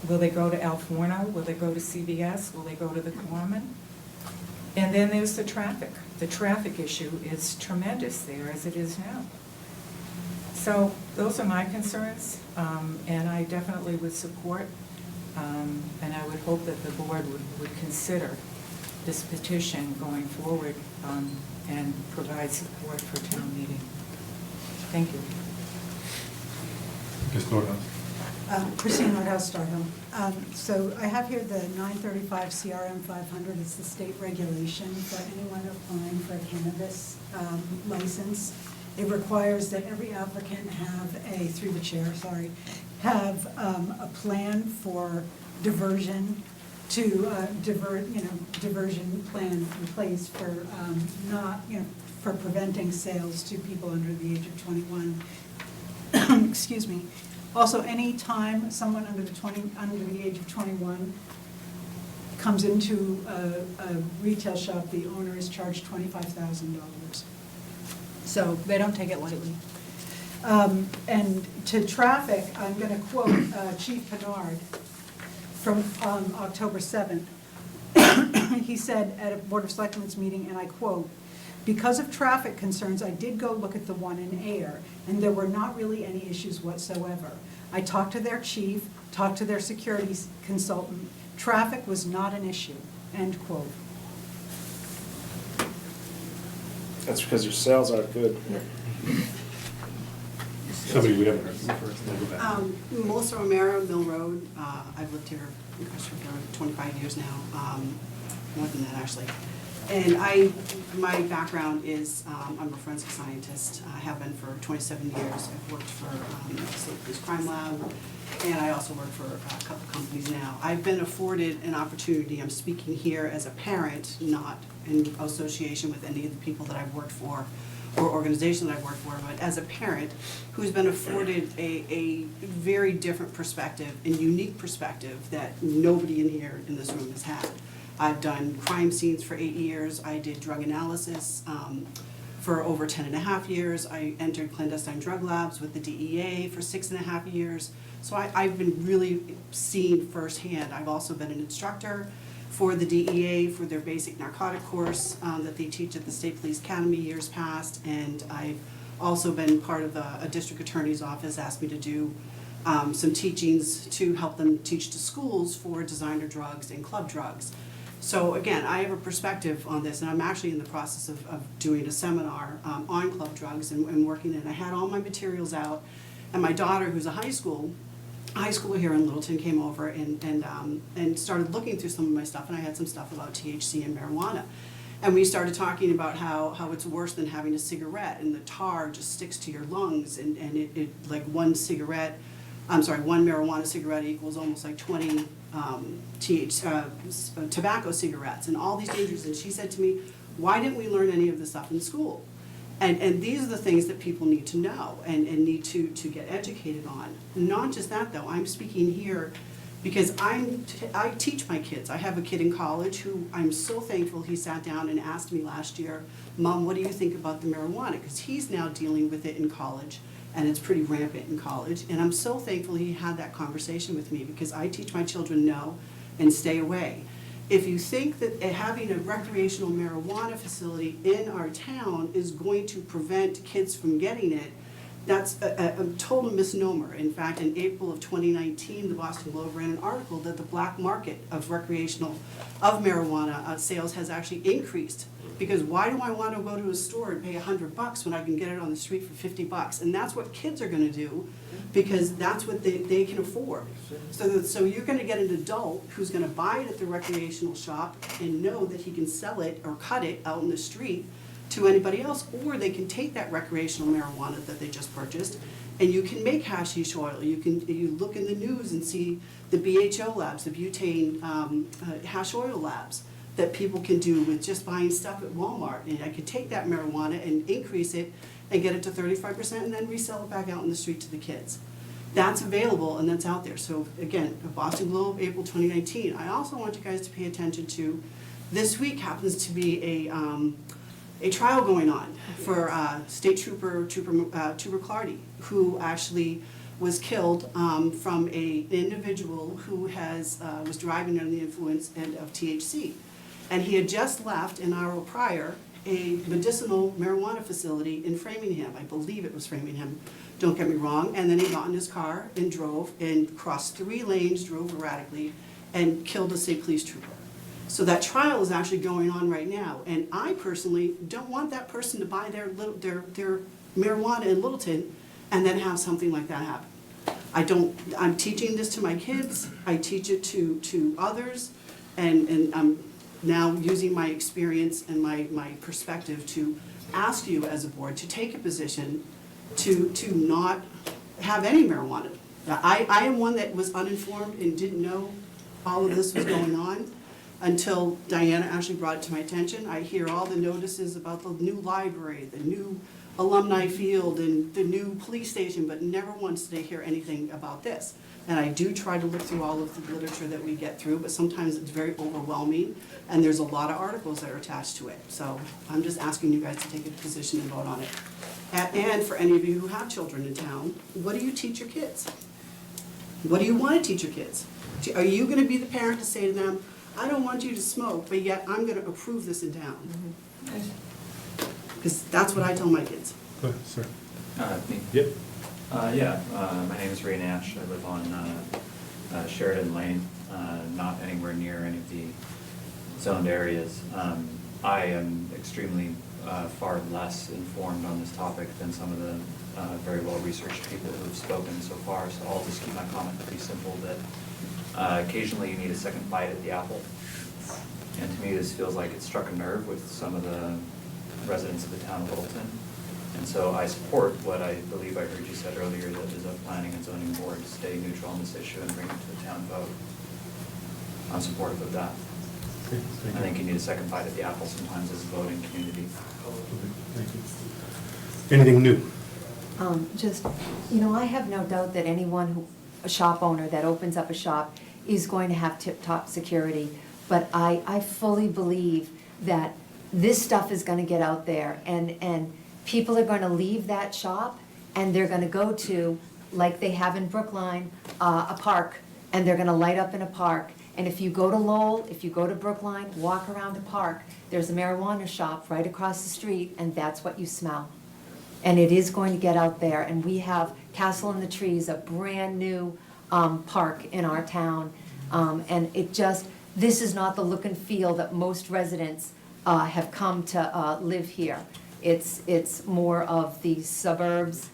will they go to Alforno? Will they go to CVS? Will they go to the Corman? And then there's the traffic. The traffic issue is tremendous there as it is now. So those are my concerns, and I definitely would support, and I would hope that the board would consider this petition going forward and provide support for town meeting. Thank you. Ms. Nordhaus. Christine Nordhaus, Star Hill. So I have here the 935 CRM 500. It's the state regulation for anyone applying for a cannabis license. It requires that every applicant have through the chair, have a plan for diversion to diversion plan in place for for preventing sales to people under the age of 21. Excuse me. Also, any time someone under the age of 21 comes into a retail shop, the owner is charged $25,000. So they don't take it lightly. And to traffic, I'm going to quote Chief Plnbrd from October 7th. He said at a Board of Selectmen's meeting, and I quote, "Because of traffic concerns, I did go look at the one in Ayer, and there were not really any issues whatsoever. I talked to their chief, talked to their security consultant. Traffic was not an issue." End quote. That's because your sales are good. Somebody we haven't heard. Melissa Romero, Mill Road. I've lived here in Crestwood for 25 years now, more than that actually. And my background is, I'm a forensic scientist. I have been for 27 years. I've worked for the State Police Crime Lab, and I also work for a couple companies now. I've been afforded an opportunity. I'm speaking here as a parent, not in association with any of the people that I've worked for or organizations that I've worked for, but as a parent who's been afforded a very different perspective and unique perspective that nobody in here in this room has had. I've done crime scenes for 8 years. I did drug analysis for over 10.5 years. I entered clandestine drug labs with the DEA for 6.5 years. So I've been really seeing firsthand. I've also been an instructor for the DEA for their basic narcotic course that they teach at the State Police Academy years past. And I've also been part of a district attorney's office asked me to do some teachings to help them teach to schools for designer drugs and club drugs. So again, I have a perspective on this, and I'm actually in the process of doing a seminar on club drugs and working it. I had all my materials out, and my daughter, who's a high schooler here in Littleton, came over and started looking through some of my stuff, and I had some stuff about THC and marijuana. And we started talking about how it's worse than having a cigarette, and the tar just sticks to your lungs, and it like one marijuana cigarette equals almost like 20 tobacco cigarettes and all these dangers. And she said to me, "Why didn't we learn any of this stuff in school?" And these are the things that people need to know and need to get educated on. Not just that though, I'm speaking here because I teach my kids. I have a kid in college who I'm so thankful he sat down and asked me last year, "Mom, what do you think about the marijuana?" Because he's now dealing with it in college. And it's pretty rampant in college. And I'm so thankful he had that conversation with me because I teach my children no and stay away. If you think that having a recreational marijuana facility in our town is going to prevent kids from getting it, That's a total misnomer. In fact, in April of 2019, the Boston Globe ran an article that the black market of marijuana sales has actually increased. Because why do I want to go to a store and pay $100 when I can get it on the street for $50? And that's what kids are going to do, because that's what they can afford. So you're going to get an adult who's going to buy it at the recreational shop and know that he can sell it or cut it out in the street to anybody else, or they can take that recreational marijuana that they just purchased, and you can make hashish oil. You look in the news and see the BHO labs, the butane hash oil labs that people can do with just buying stuff at Walmart. And I could take that marijuana and increase it and get it to 35% and then resell it back out in the street to the kids. That's available and that's out there. So again, the Boston Globe, April 2019. I also want you guys to pay attention to, this week happens to be a trial going on for State Trooper Clardy, who actually was killed from an individual who was driving under the influence of THC. And he had just left an hour prior a medicinal marijuana facility in Framingham. I believe it was Framingham, don't get me wrong. And then he got in his car and drove and crossed 3 lanes, drove erratically, and killed a state police trooper. So that trial is actually going on right now, and I personally don't want that person to buy their marijuana in Littleton and then have something like that happen. I'm teaching this to my kids, I teach it to others, and I'm now using my experience and my perspective to ask you as a board to take a position to not have any marijuana. I am one that was uninformed and didn't know all of this was going on until Diana actually brought it to my attention. I hear all the notices about the new library, the new alumni field, and the new police station, but never once did I hear anything about this. And I do try to look through all of the literature that we get through, but sometimes it's very overwhelming, and there's a lot of articles that are attached to it. So I'm just asking you guys to take a position and vote on it. And for any of you who have children in town, what do you teach your kids? What do you want to teach your kids? Are you going to be the parent to say to them, I don't want you to smoke, but yet I'm going to approve this in town? Because that's what I tell my kids. Go ahead, sir. Me? Yep. My name is Ray Nash. I live on Sheridan Lane, not anywhere near any of the zoned areas. I am extremely far less informed on this topic than some of the very well-researched people who have spoken so far, so I'll just keep my comment pretty simple that occasionally you need a second bite at the apple. And to me, this feels like it struck a nerve with some of the residents of the town of Littleton. And so I support what I believe I heard you said earlier, that as a planning and zoning board, stay neutral on this issue and bring it to the town vote. I'm supportive of that. Okay, thank you. I think you need a second bite at the apple sometimes as a voting community. Thank you. Anything new? I have no doubt that a shop owner that opens up a shop is going to have tip-top security. But I fully believe that this stuff is gonna get out there, and people are gonna leave that shop, and they're gonna go to, like they have in Brookline, a park, and they're gonna light up in a park. And if you go to Lowell, if you go to Brookline, walk around a park, there's a marijuana shop right across the street, and that's what you smell. And it is going to get out there, and we have Castle in the Trees, a brand-new park in our town, and this is not the look and feel that most residents have come to live here. It's more of the suburbs,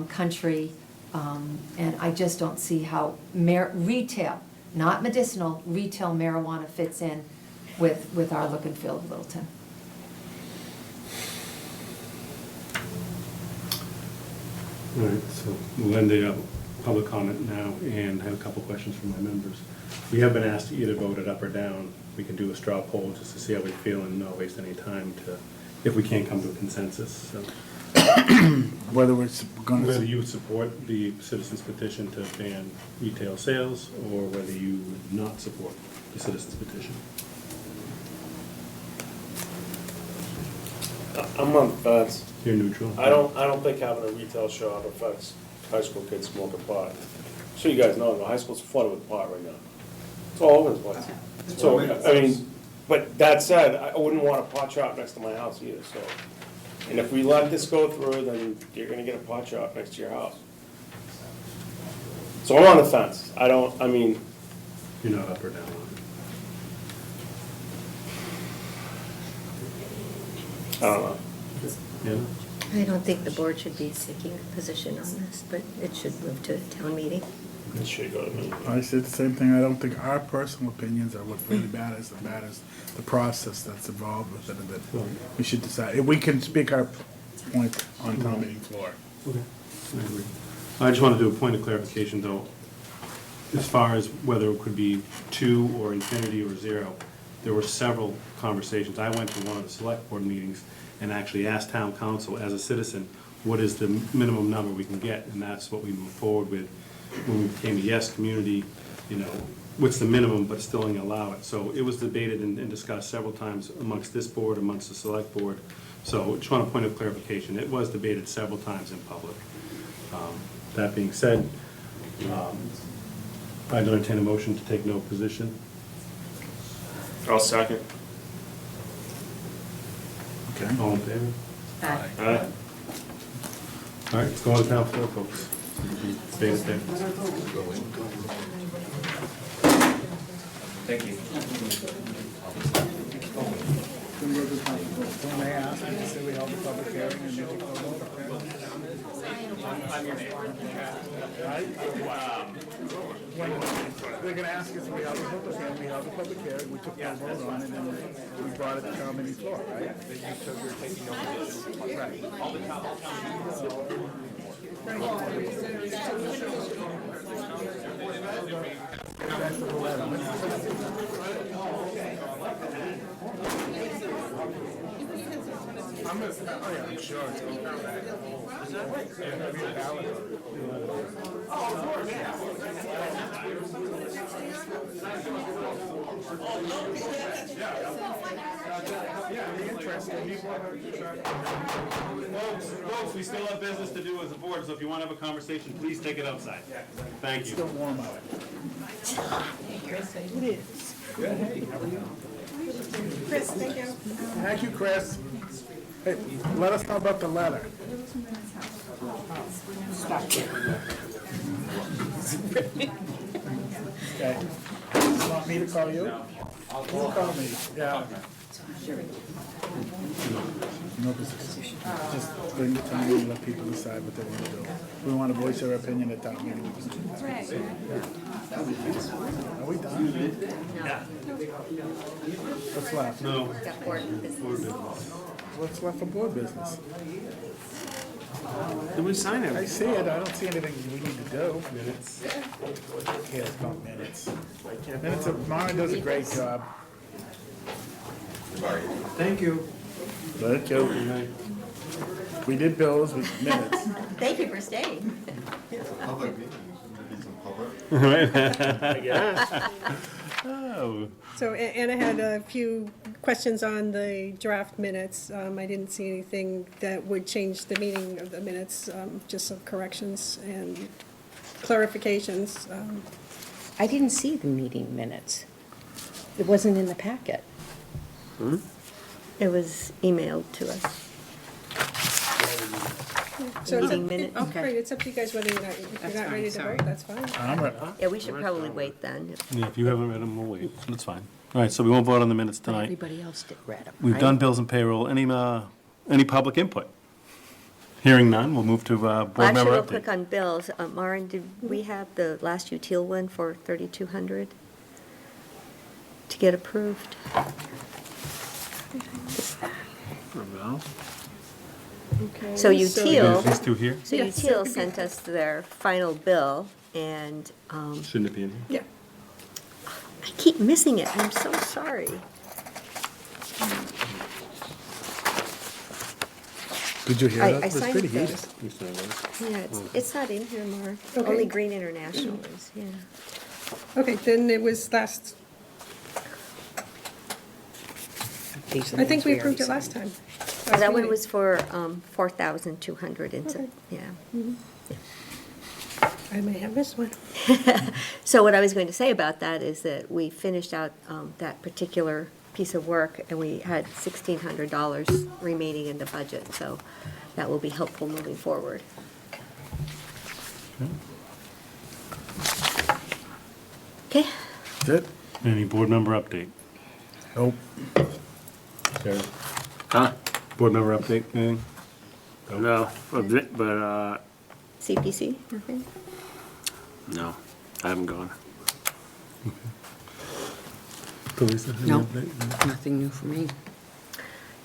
country, and I just don't see how retail, not medicinal, retail marijuana fits in with our look and feel of Littleton. All right, so we'll end the public comment now and have a couple questions from my members. We have been asked to either vote it up or down. We can do a straw poll just to see how we feel and not waste any time if we can't come to a consensus. So, Whether you would support the citizens petition to ban retail sales, or whether you would not support the citizens petition. I'm on the fence. You're neutral? I don't think having a retail shop affects high school kids smoking pot. So you guys know, high school's flooded with pot right now. It's all over the place. So, I mean, but that said, I wouldn't want a pot shop next to my house either, so And if we let this go through, then you're gonna get a pot shop next to your house. So I'm on the fence. I mean, You're not up or down on I don't know. it. Yeah? I don't think the board should be taking a position on this, but it should move to a town meeting. It should go to me. I said the same thing, I don't think our personal opinions are what really matters the process that's involved with it, and that we should decide, we can speak our point on town meeting floor. Okay, I agree. I just want to do a point of clarification, though. As far as whether it could be 2 or infinity or 0, there were several conversations. I went to one of the select board meetings and actually asked town council, as a citizen, what is the minimum number we can get? And that's what we moved forward with when we became a yes community, you know, what's the minimum, but still only allow it. So it was debated and discussed several times amongst this board, amongst the select board. So just want a point of clarification. It was debated several times in public. That being said, I'd entertain a motion to take no position. I'll second. Okay. All in favor? Aye. Aye. All right, let's go on to town floor, folks. Stay there. Thank you. When they ask, they say we held a public hearing and you took no vote. When they're gonna ask us if we held a public hearing, we held a public hearing, we took no vote on it, and then we brought it to town meeting floor, right? So you're taking no position. Right. All the town I'm gonna, oh yeah, I'm sure. Is that right? Yeah, that'd be a ballot. Oh, of course, Folks, we still have business to do as a board, so if you want to have a conversation, please take it outside. Thank you. Still warm out. It is. Good, hey, how are you? Chris, thank you. Thank you, Chris. Hey, let us know about the letter. Okay. You want me to call you? You call me, yeah. No position. Just bring the time and let people decide what they want to do. We want to voice our opinion at town meeting. We can do that. Are we done? No. What's left? No. Got board business. What's left for board business? Did we sign it? I see it, I don't see anything we need to do. Minutes. Cares about minutes. Minutes, Mara does a great job. Thank you. Thank you. We did bills with minutes. Thank you for staying. Right. I guess. Oh. So, and I had a few questions on the draft minutes. I didn't see anything that would change the meaning of the minutes, just some corrections and clarifications. I didn't see the meeting minutes. It wasn't in the packet. It was emailed to us. So Meeting minutes. Okay. Great, it's up to you guys whether you're not, if you're not ready to vote, that's fine. Yeah, we should probably wait then. Yeah, if you haven't read them, we'll wait. That's fine. All right, so we won't vote on the minutes tonight. Everybody else did read them, We've right? done bills and payroll. Any public input? Hearing none, we'll move to Well, board actually, member real update. quick on bills. Maren, did we have the last util one for 3,200 to get approved? Okay. So util. These two here? So Yes, util sent us their final bill, and Shouldn't it be in here? Yeah. I keep missing it. I'm so sorry. Did you hear I that? It was signed pretty those. easy. You signed those? Yeah, it's not in here, Mark. Okay. Only Green International is, yeah. Okay, then it was last, These are I the think ones we already approved it signed. last time. That one meeting. was for 4,200 and Okay. yeah. I may have missed one. So what I was going to say about that is that we finished out that particular piece of work, and we had $1,600 remaining in the budget, so that will be helpful moving forward. Okay? That's it? Any board member update? Nope. Sarah? Huh? Board member update, anything? No, but, CPC, nothing? no, I haven't gone. Teresa, any No. update? Nothing new for me.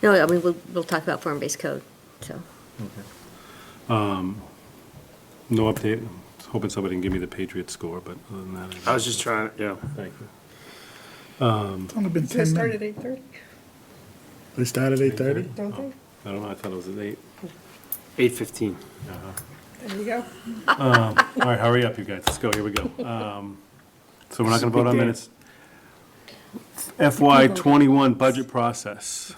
No, I mean, we'll talk about form-based code, so. No update. I was hoping somebody can give me the Patriots score, but other than that. I was just trying, yeah. Thank you. It's only been So 10 start minutes. at 8:30, We started at 8:30? don't they? I don't know, I thought it was at 8. 8:15. There you go. All right, hurry up, you guys. Let's go. Here we go. So we're not going to vote on minutes. FY '21 budget process.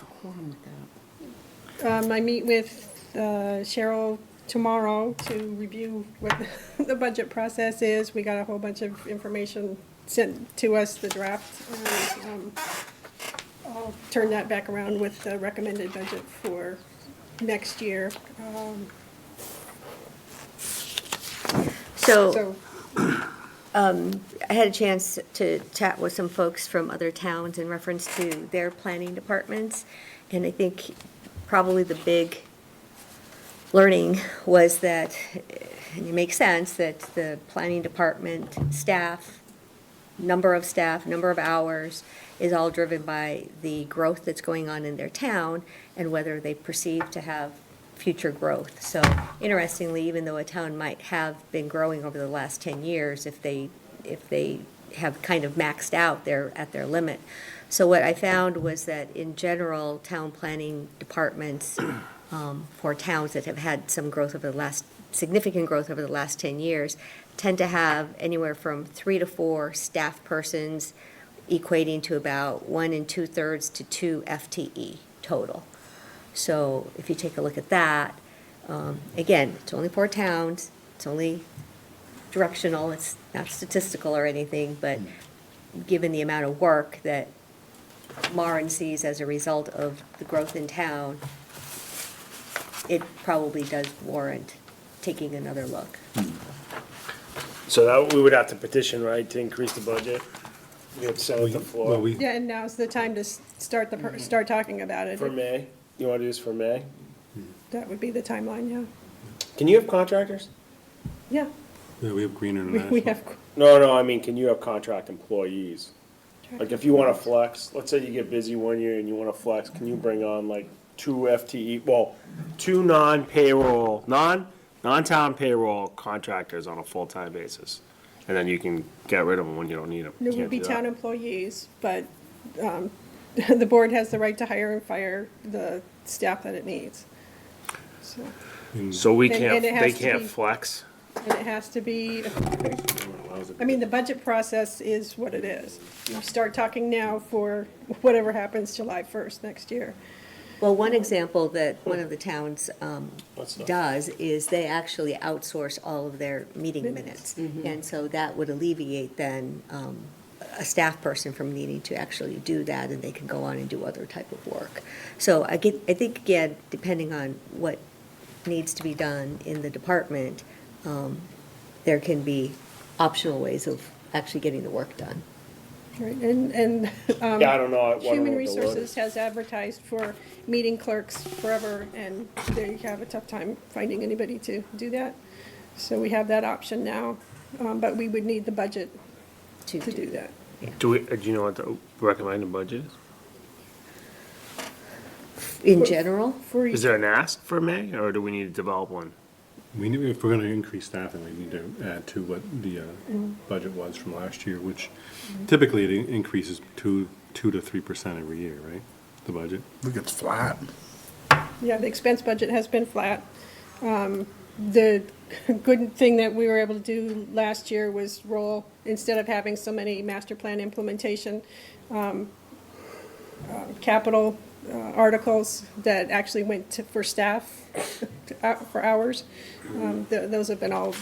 I meet with Cheryl tomorrow to review what the budget process is. We got a whole bunch of information sent to us, the draft. And I'll turn that back around with the recommended budget for next year. So, I had a chance to chat with some folks from other towns in reference to their planning departments, and I think probably the big learning was that, and it makes sense, that the planning department staff, number of hours, is all driven by the growth that's going on in their town and whether they perceive to have future growth. So interestingly, even though a town might have been growing over the last 10 years, if they have kind of maxed out, they're at their limit. So what I found was that in general, town planning departments for towns that have had some growth over the last, significant growth over the last 10 years, tend to have anywhere from 3 to 4 staff persons, equating to about 1 2/3 to 2 FTE total. So if you take a look at that, again, it's only 4 towns, it's only directional, it's not statistical or anything, but given the amount of work that Maren sees as a result of the growth in town, it probably does warrant taking another look. So that, we would have to petition, right, to increase the budget? We have to send it to the floor. Yeah, and now's the time to start start talking about it. For May? You want to do this for May? That would be the timeline, yeah. Can you have contractors? Yeah, Yeah, we have Green we International. have, No, I mean, can you have contract employees? Like, if you want to flex, let's say you get busy one year and you want to flex, can you bring on like 2 FTE, well, 2 non-payroll, non-town payroll contractors on a full-time basis? And then you can get rid of them when you don't need them. there would be town employees, but the board has the right to hire and fire the staff that it needs. So, So we And- can't, and it has they to can't be- flex? and it has to be, I mean, the budget process is what it is. You start talking now for whatever happens July 1st next year. Well, one example that one of the towns Let's not. does is they actually outsource all of their meeting minutes. And so that would alleviate then a staff person from needing to actually do that, and they can go on and do other type of work. So I think, again, depending on what needs to be done in the department, there can be optional ways of actually getting the work done. Right, and Yeah, I don't know. I don't know Human what the word Resources has advertised for meeting clerks forever, and they have a tough time finding anybody to do that. So we have that option now, but we would need the budget to do that. Do you know what the recommended budget is? In general? Is there an ask for May, or do we need to develop one? We need, if we're going to increase staffing, we need to add to what the budget was from last year, which typically it increases 2 to 3% every year, right? The budget. I think it's flat. Yeah, the expense budget has been flat. The good thing that we were able to do last year was roll, instead of having so many master plan implementation, capital articles that actually went for staff, for hours. Those have been all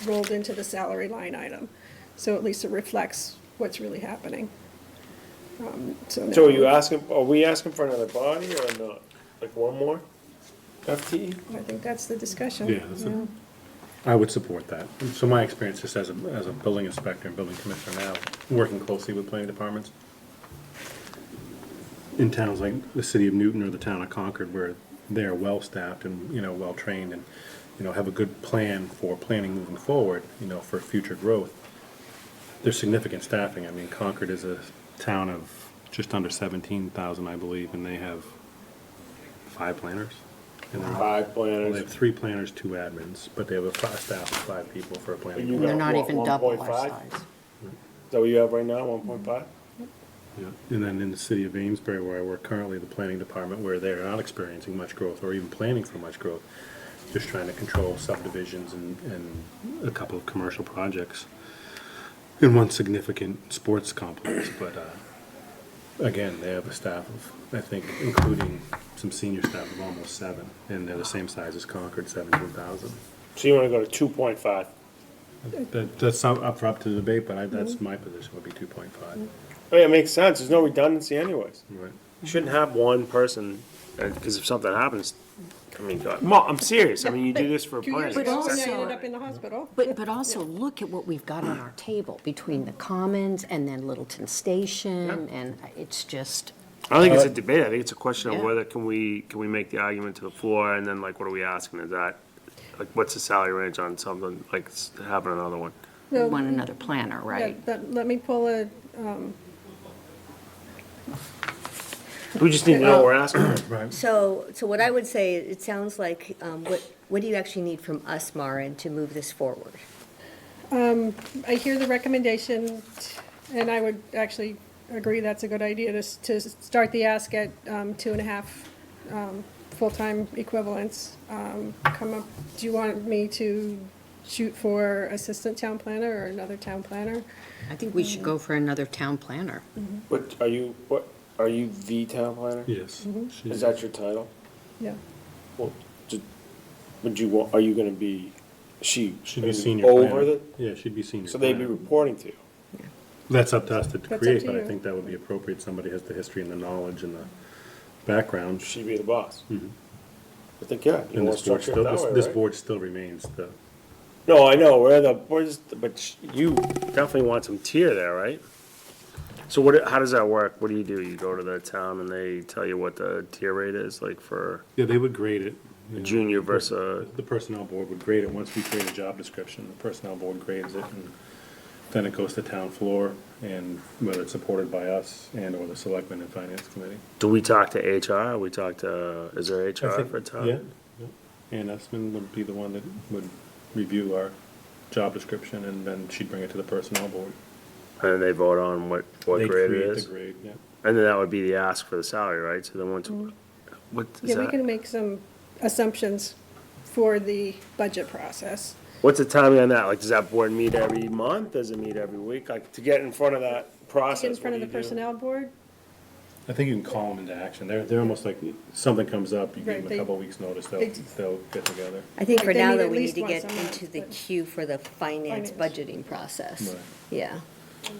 rolled into the salary line item. So at least it reflects what's really happening. So are you asking, are we asking for another body or not? Like one more FTE? I think that's the discussion. Yeah, I would support that. So my experience just as a building inspector and building commissioner now, working closely with planning departments in towns like the city of Newton or the town of Concord, where they're well-staffed and, well-trained and, have a good plan for planning moving forward, for future growth. There's significant staffing. I mean, Concord is a town of just under 17,000, I believe, and they have 5 planners. And they're- 5 planners. They have 3 planners, 2 admins, but they have a staff of 5 people for a planning. You board. They're not got even what, double our 1.5? size. Is that what you have right now, 1.5? Yeah. And then in the city of Amesbury, where I work currently, the planning department, where they're not experiencing much growth or even planning for much growth, just trying to control subdivisions and a couple of commercial projects and one significant sports complex. But again, they have a staff of, I think, including some senior staff of almost 7, and they're the same size as Concord, 17,000. So you wanna go to 2.5? That's up for debate, but that's my position, would be 2.5. Oh yeah, it makes sense, there's no redundancy anyways. Right. You shouldn't have one person, because if something happens, I mean, God, I'm serious, I mean, you do this for a 2 years plan. ago, also- and I ended up in the hospital. But also, look at what we've got on our table, between the Commons and then Littleton Station, and it's just, I don't think it's a debate, I think it's a question of Yeah. whether can we make the argument to the floor, and then like, what are we asking, is that, like, what's the salary range on something, like, having another one? we No, want another planner, yeah, right? but let me pull a, We just need to know what we're asking for. Right. So what I would say, it sounds like, what do you actually need from us, Marin, to move this forward? I hear the recommendation, and I would actually agree that's a good idea to start the ask at 2.5 full-time equivalents. Come up, do you want me to shoot for assistant town planner or another town planner? I think we should go for another town planner. What, are you the town planner? Yes. Is that your title? Yeah. Well, are you gonna be, She'd be gonna senior over planner. the, Yeah, she'd be senior. so they'd be planner. reporting to you? That's up to us to That's up create, to but I you. think that would be appropriate. Somebody has the history and the knowledge and the background. She'd be the boss? Mhm. I think, yeah, you And wanna this board structure it still, that way, this right? board still remains the, No, I know, but you definitely want some tier there, right? So how does that work? What do? You go to the town and they tell you what the tier rate is, like for yeah, they would grade it. a junior versus The personnel board would grade it. Once we create a job description, the personnel board grades it, and then it goes to town floor, and whether it's supported by us and or the selectmen and finance committee. do we talk to HR? We talk to, is there I HR think- for town? Yeah. Ann Esman would be the one that would review our job description, and then she'd bring it to the personnel board. And then they vote on what They'd grade it create is? the grade, yeah. And then that would be the ask for the salary, right? So then what is Yeah, we that? can make some assumptions for the budget process. What's the timing on that? Like, does that board meet every month? Does it meet every week? Like, to get in front of that process, Get in what front do of the you do? personnel board, I think you can call them into action. They're almost like, something comes up, you Right, give them they- a couple of weeks' notice, they- they'll get together. I think Like, for they now, meet though, at we need least to once get a month, into the but- queue for the finance Finance. budgeting process. Right. Yeah.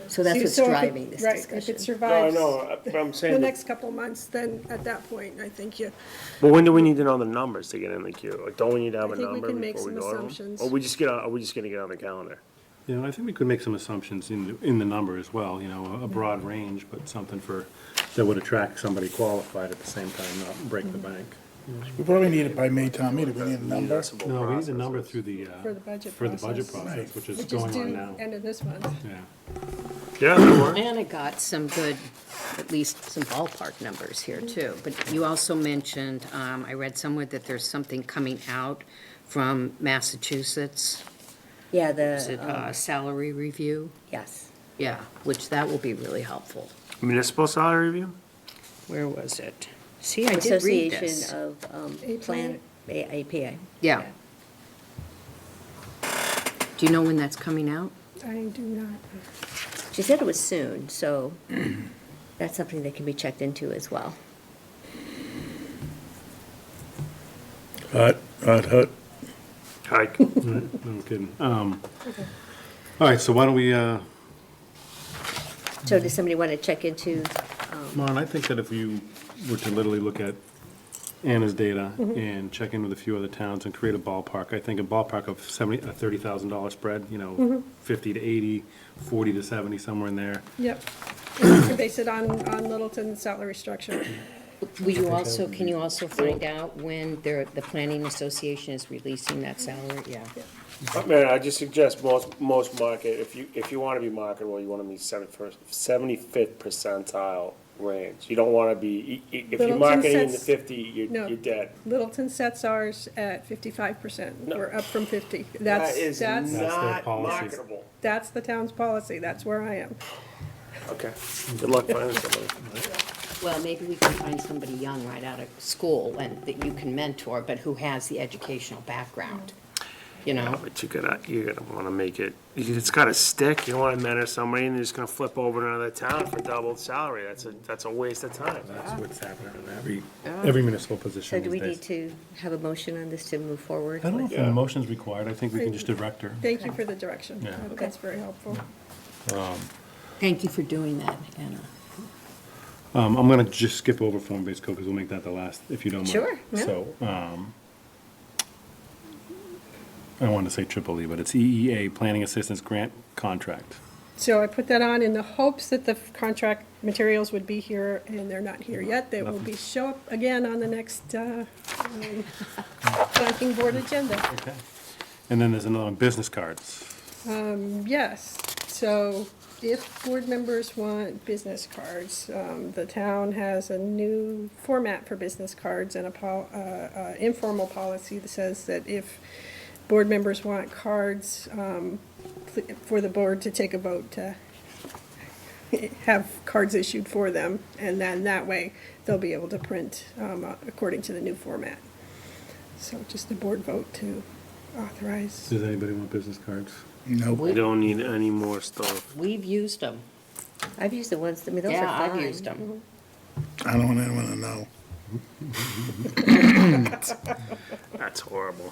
So that's See, what's so if it- driving this right, discussion. if it No, I survives know, but I'm the saying, next couple of months, then at that point, I think but when do we need to know the numbers to get in the queue? Like, don't we need to have I a think we number can make before we some go to them? assumptions. Or are we just gonna get on the calendar? Yeah, and I think we could make some assumptions in the number as well, a broad range, but something that would attract somebody qualified at the same time, not break the bank. We probably need it by May town meeting, we need a number. Municipal No, we need a process. number through the, for the budget for the budget process, process, which is which is going on due now. end of this month. Yeah. Yeah, that works. Anna got some good, at least some ballpark numbers here too. But you also mentioned, I read somewhere that there's something coming out from Massachusetts. Yeah, Is it the, salary review? yes. Yeah, which that will be really helpful. Municipal salary review? Where was it? See, I did read this. Association of Plan, APA. Yeah. Do you know when that's coming out? I do not. She said it was soon, so that's something that can be checked into as well. Hut. Hike. No kidding. All right, so why don't we, So does somebody want to check into, Marn, I think that if you were to literally look at Anna's data Mhm. and check in with a few other towns and create a ballpark, I think a ballpark of a $30,000 spread, Mhm. 50 to 80, 40 to 70, somewhere in there. Yep. And you can base it on Littleton's salary structure. Will you also, can you also find out when the Planning Association is releasing that salary? Yeah. Man, I just suggest most market, if you wanna be marketable, you wanna be 75th percentile range. You don't wanna be, if you're Littleton marketing in the sets- 50, No. you're dead. Littleton sets ours at 55%. We're up from 50. That is That's not marketable. That's the town's policy. That's where I am. Okay, good luck finding somebody. Well, maybe we can find somebody young right out of school and that you can mentor, but who has the educational background, you know? But you're gonna wanna make it, it's gotta stick. You wanna mentor somebody and they're just gonna flip over to another town for double the salary. That's a waste of time. That's what's happening in every municipal so position do these we need days. to have a motion on this to move forward? I don't know if with? a motion's required. I think we can just direct her. Thank you for the direction. Yeah. That's very helpful. Thank you for doing that, Anna. I'm gonna just skip over form-based code, because we'll make that the last, if you don't mind. Sure, yeah. So, I wanted to say triple E, but it's EEA, Planning Assistance Grant Contract. So I put that on in the hopes that the contract materials would be here, and they're not here yet. They will be show up again on the next planning board agenda. Okay. And then there's another one, business cards. Yes, so if board members want business cards, the town has a new format for business cards and a informal policy that says that if board members want cards, for the board to take a vote to have cards issued for them, and then that way they'll be able to print according to the new format. So just a board vote to authorize. Does anybody want business cards? No. We don't need any more stuff. We've used them. I've used the ones, I mean, those are Yeah, fine. I've used them. I don't want anyone to know. That's horrible.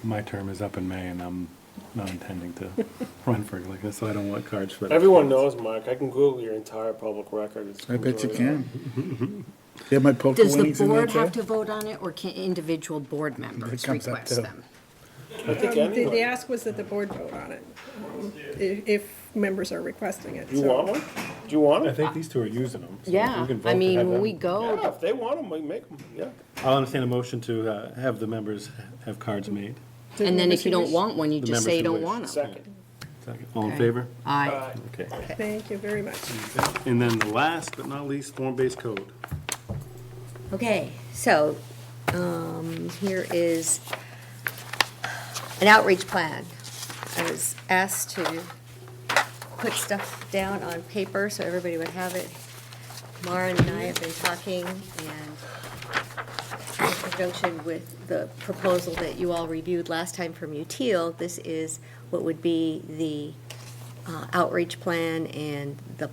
My term is up in May, and I'm not intending to run for it, so I don't want cards for that. Everyone knows, Mark. I can Google your entire public record. It's I bet you really can. You have my poker Does the winnings in there, board have too? to vote on it, or can individual board members comes up request too. them? I think The anybody. ask was that the board vote on it, if members are requesting it. Do you so- want one? Do you want I it? think these two are using them. so Yeah, we can vote I to mean, have when them. we go, Yeah, if they want them, we make them, yeah. I'll entertain a motion to have the members have cards made. and then if you don't want one, you The just members say you who don't wish. want them. Second. Second. All in Okay. favor? Aye. Okay. Thank you very much. And then the last but not least, form-based code. Okay, so, here is an outreach plan. I was asked to put stuff down on paper so everybody would have it. Maren and I have been talking, and in conjunction with the proposal that you all reviewed last time from UTIL, this is what would be the outreach plan and the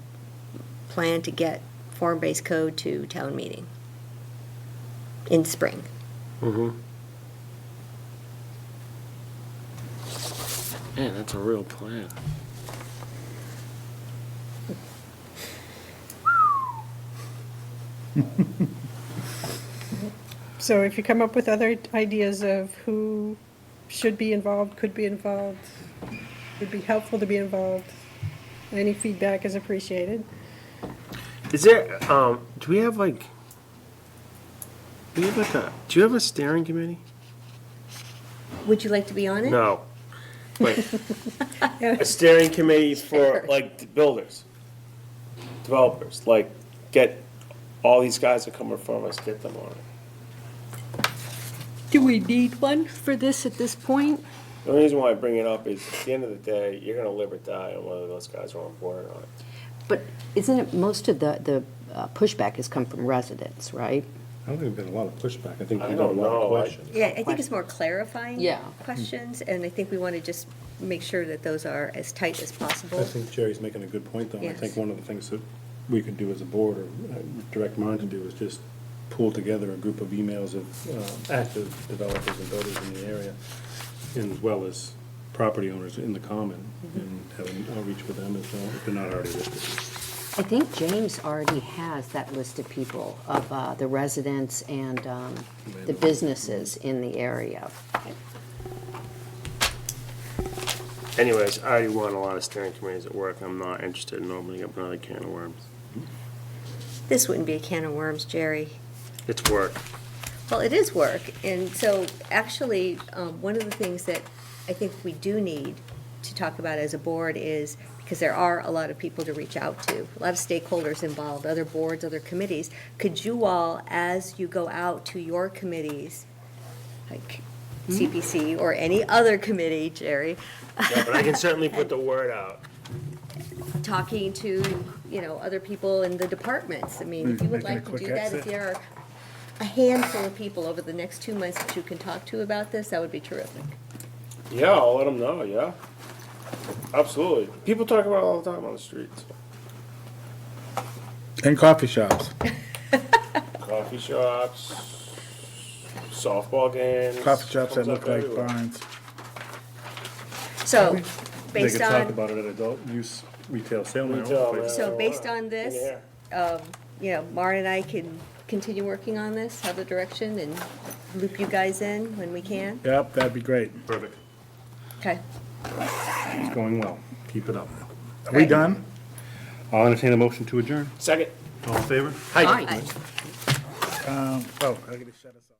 plan to get form-based code to town meeting in spring. Mm-hmm. Man, that's a real plan. So if you come up with other ideas of who should be involved, could be involved, would be helpful to be involved, any feedback is appreciated. Is there, do we have like, do you have a steering committee? Would you like to be on it? No. Like, a steering committee for like the builders, developers, like get all these guys that come in front of us, get them on it. Do we need one for this at this point? The only reason why I bring it up is at the end of the day, you're gonna live or die on whether those guys are on board or not. But isn't it, most of the pushback has come from residents, right? I don't think there's been a lot of pushback. I think I we've got a don't lot of know. questions. Yeah, I think it's more clarifying Yeah. questions, and I think we want to just make sure that those are as tight as possible. I think Jerry's making a good point, though. I Yes. think one of the things that we could do as a board, or direct Maren to do, is just pull together a group of emails of active developers and builders in the area, and as well as property owners in the common, and have an outreach with them as well, if they're not already listed. I think James already has that list of people, of the residents and the businesses in the area. Anyways, I already won a lot of steering committees at work. I'm not interested in opening up another can of worms. This wouldn't be a can of worms, Jerry. It's work. Well, it is work, and so actually, one of the things that I think we do need to talk about as a board is, because there are a lot of people to reach out to, a lot of stakeholders involved, other boards, other committees, could you all, as you go out to your committees, like CPC or any other committee, Jerry, Yeah, but I can certainly put the word out. talking to, other people in the departments, I mean, if you would Making a like to quick do that, if exit. there are a handful of people over the next 2 months that you can talk to about this, that would be terrific. Yeah, I'll let them know, yeah. Absolutely. People talk about it all the time on the streets. In coffee shops. Coffee shops, softball games. Coffee shops that comes look up like everywhere. barns. So, They based could talk on, about it at adult use retail sale now. Retail, places. so marijuana based on in the this, air. Mara and I can continue working on this, have the direction, and loop you guys in when we can? Yep, that'd be great. Perfect. Okay. It's going well. Keep it up. Are we done? I'll entertain a motion to adjourn. Second. All in favor? Aye. I gotta shut us off.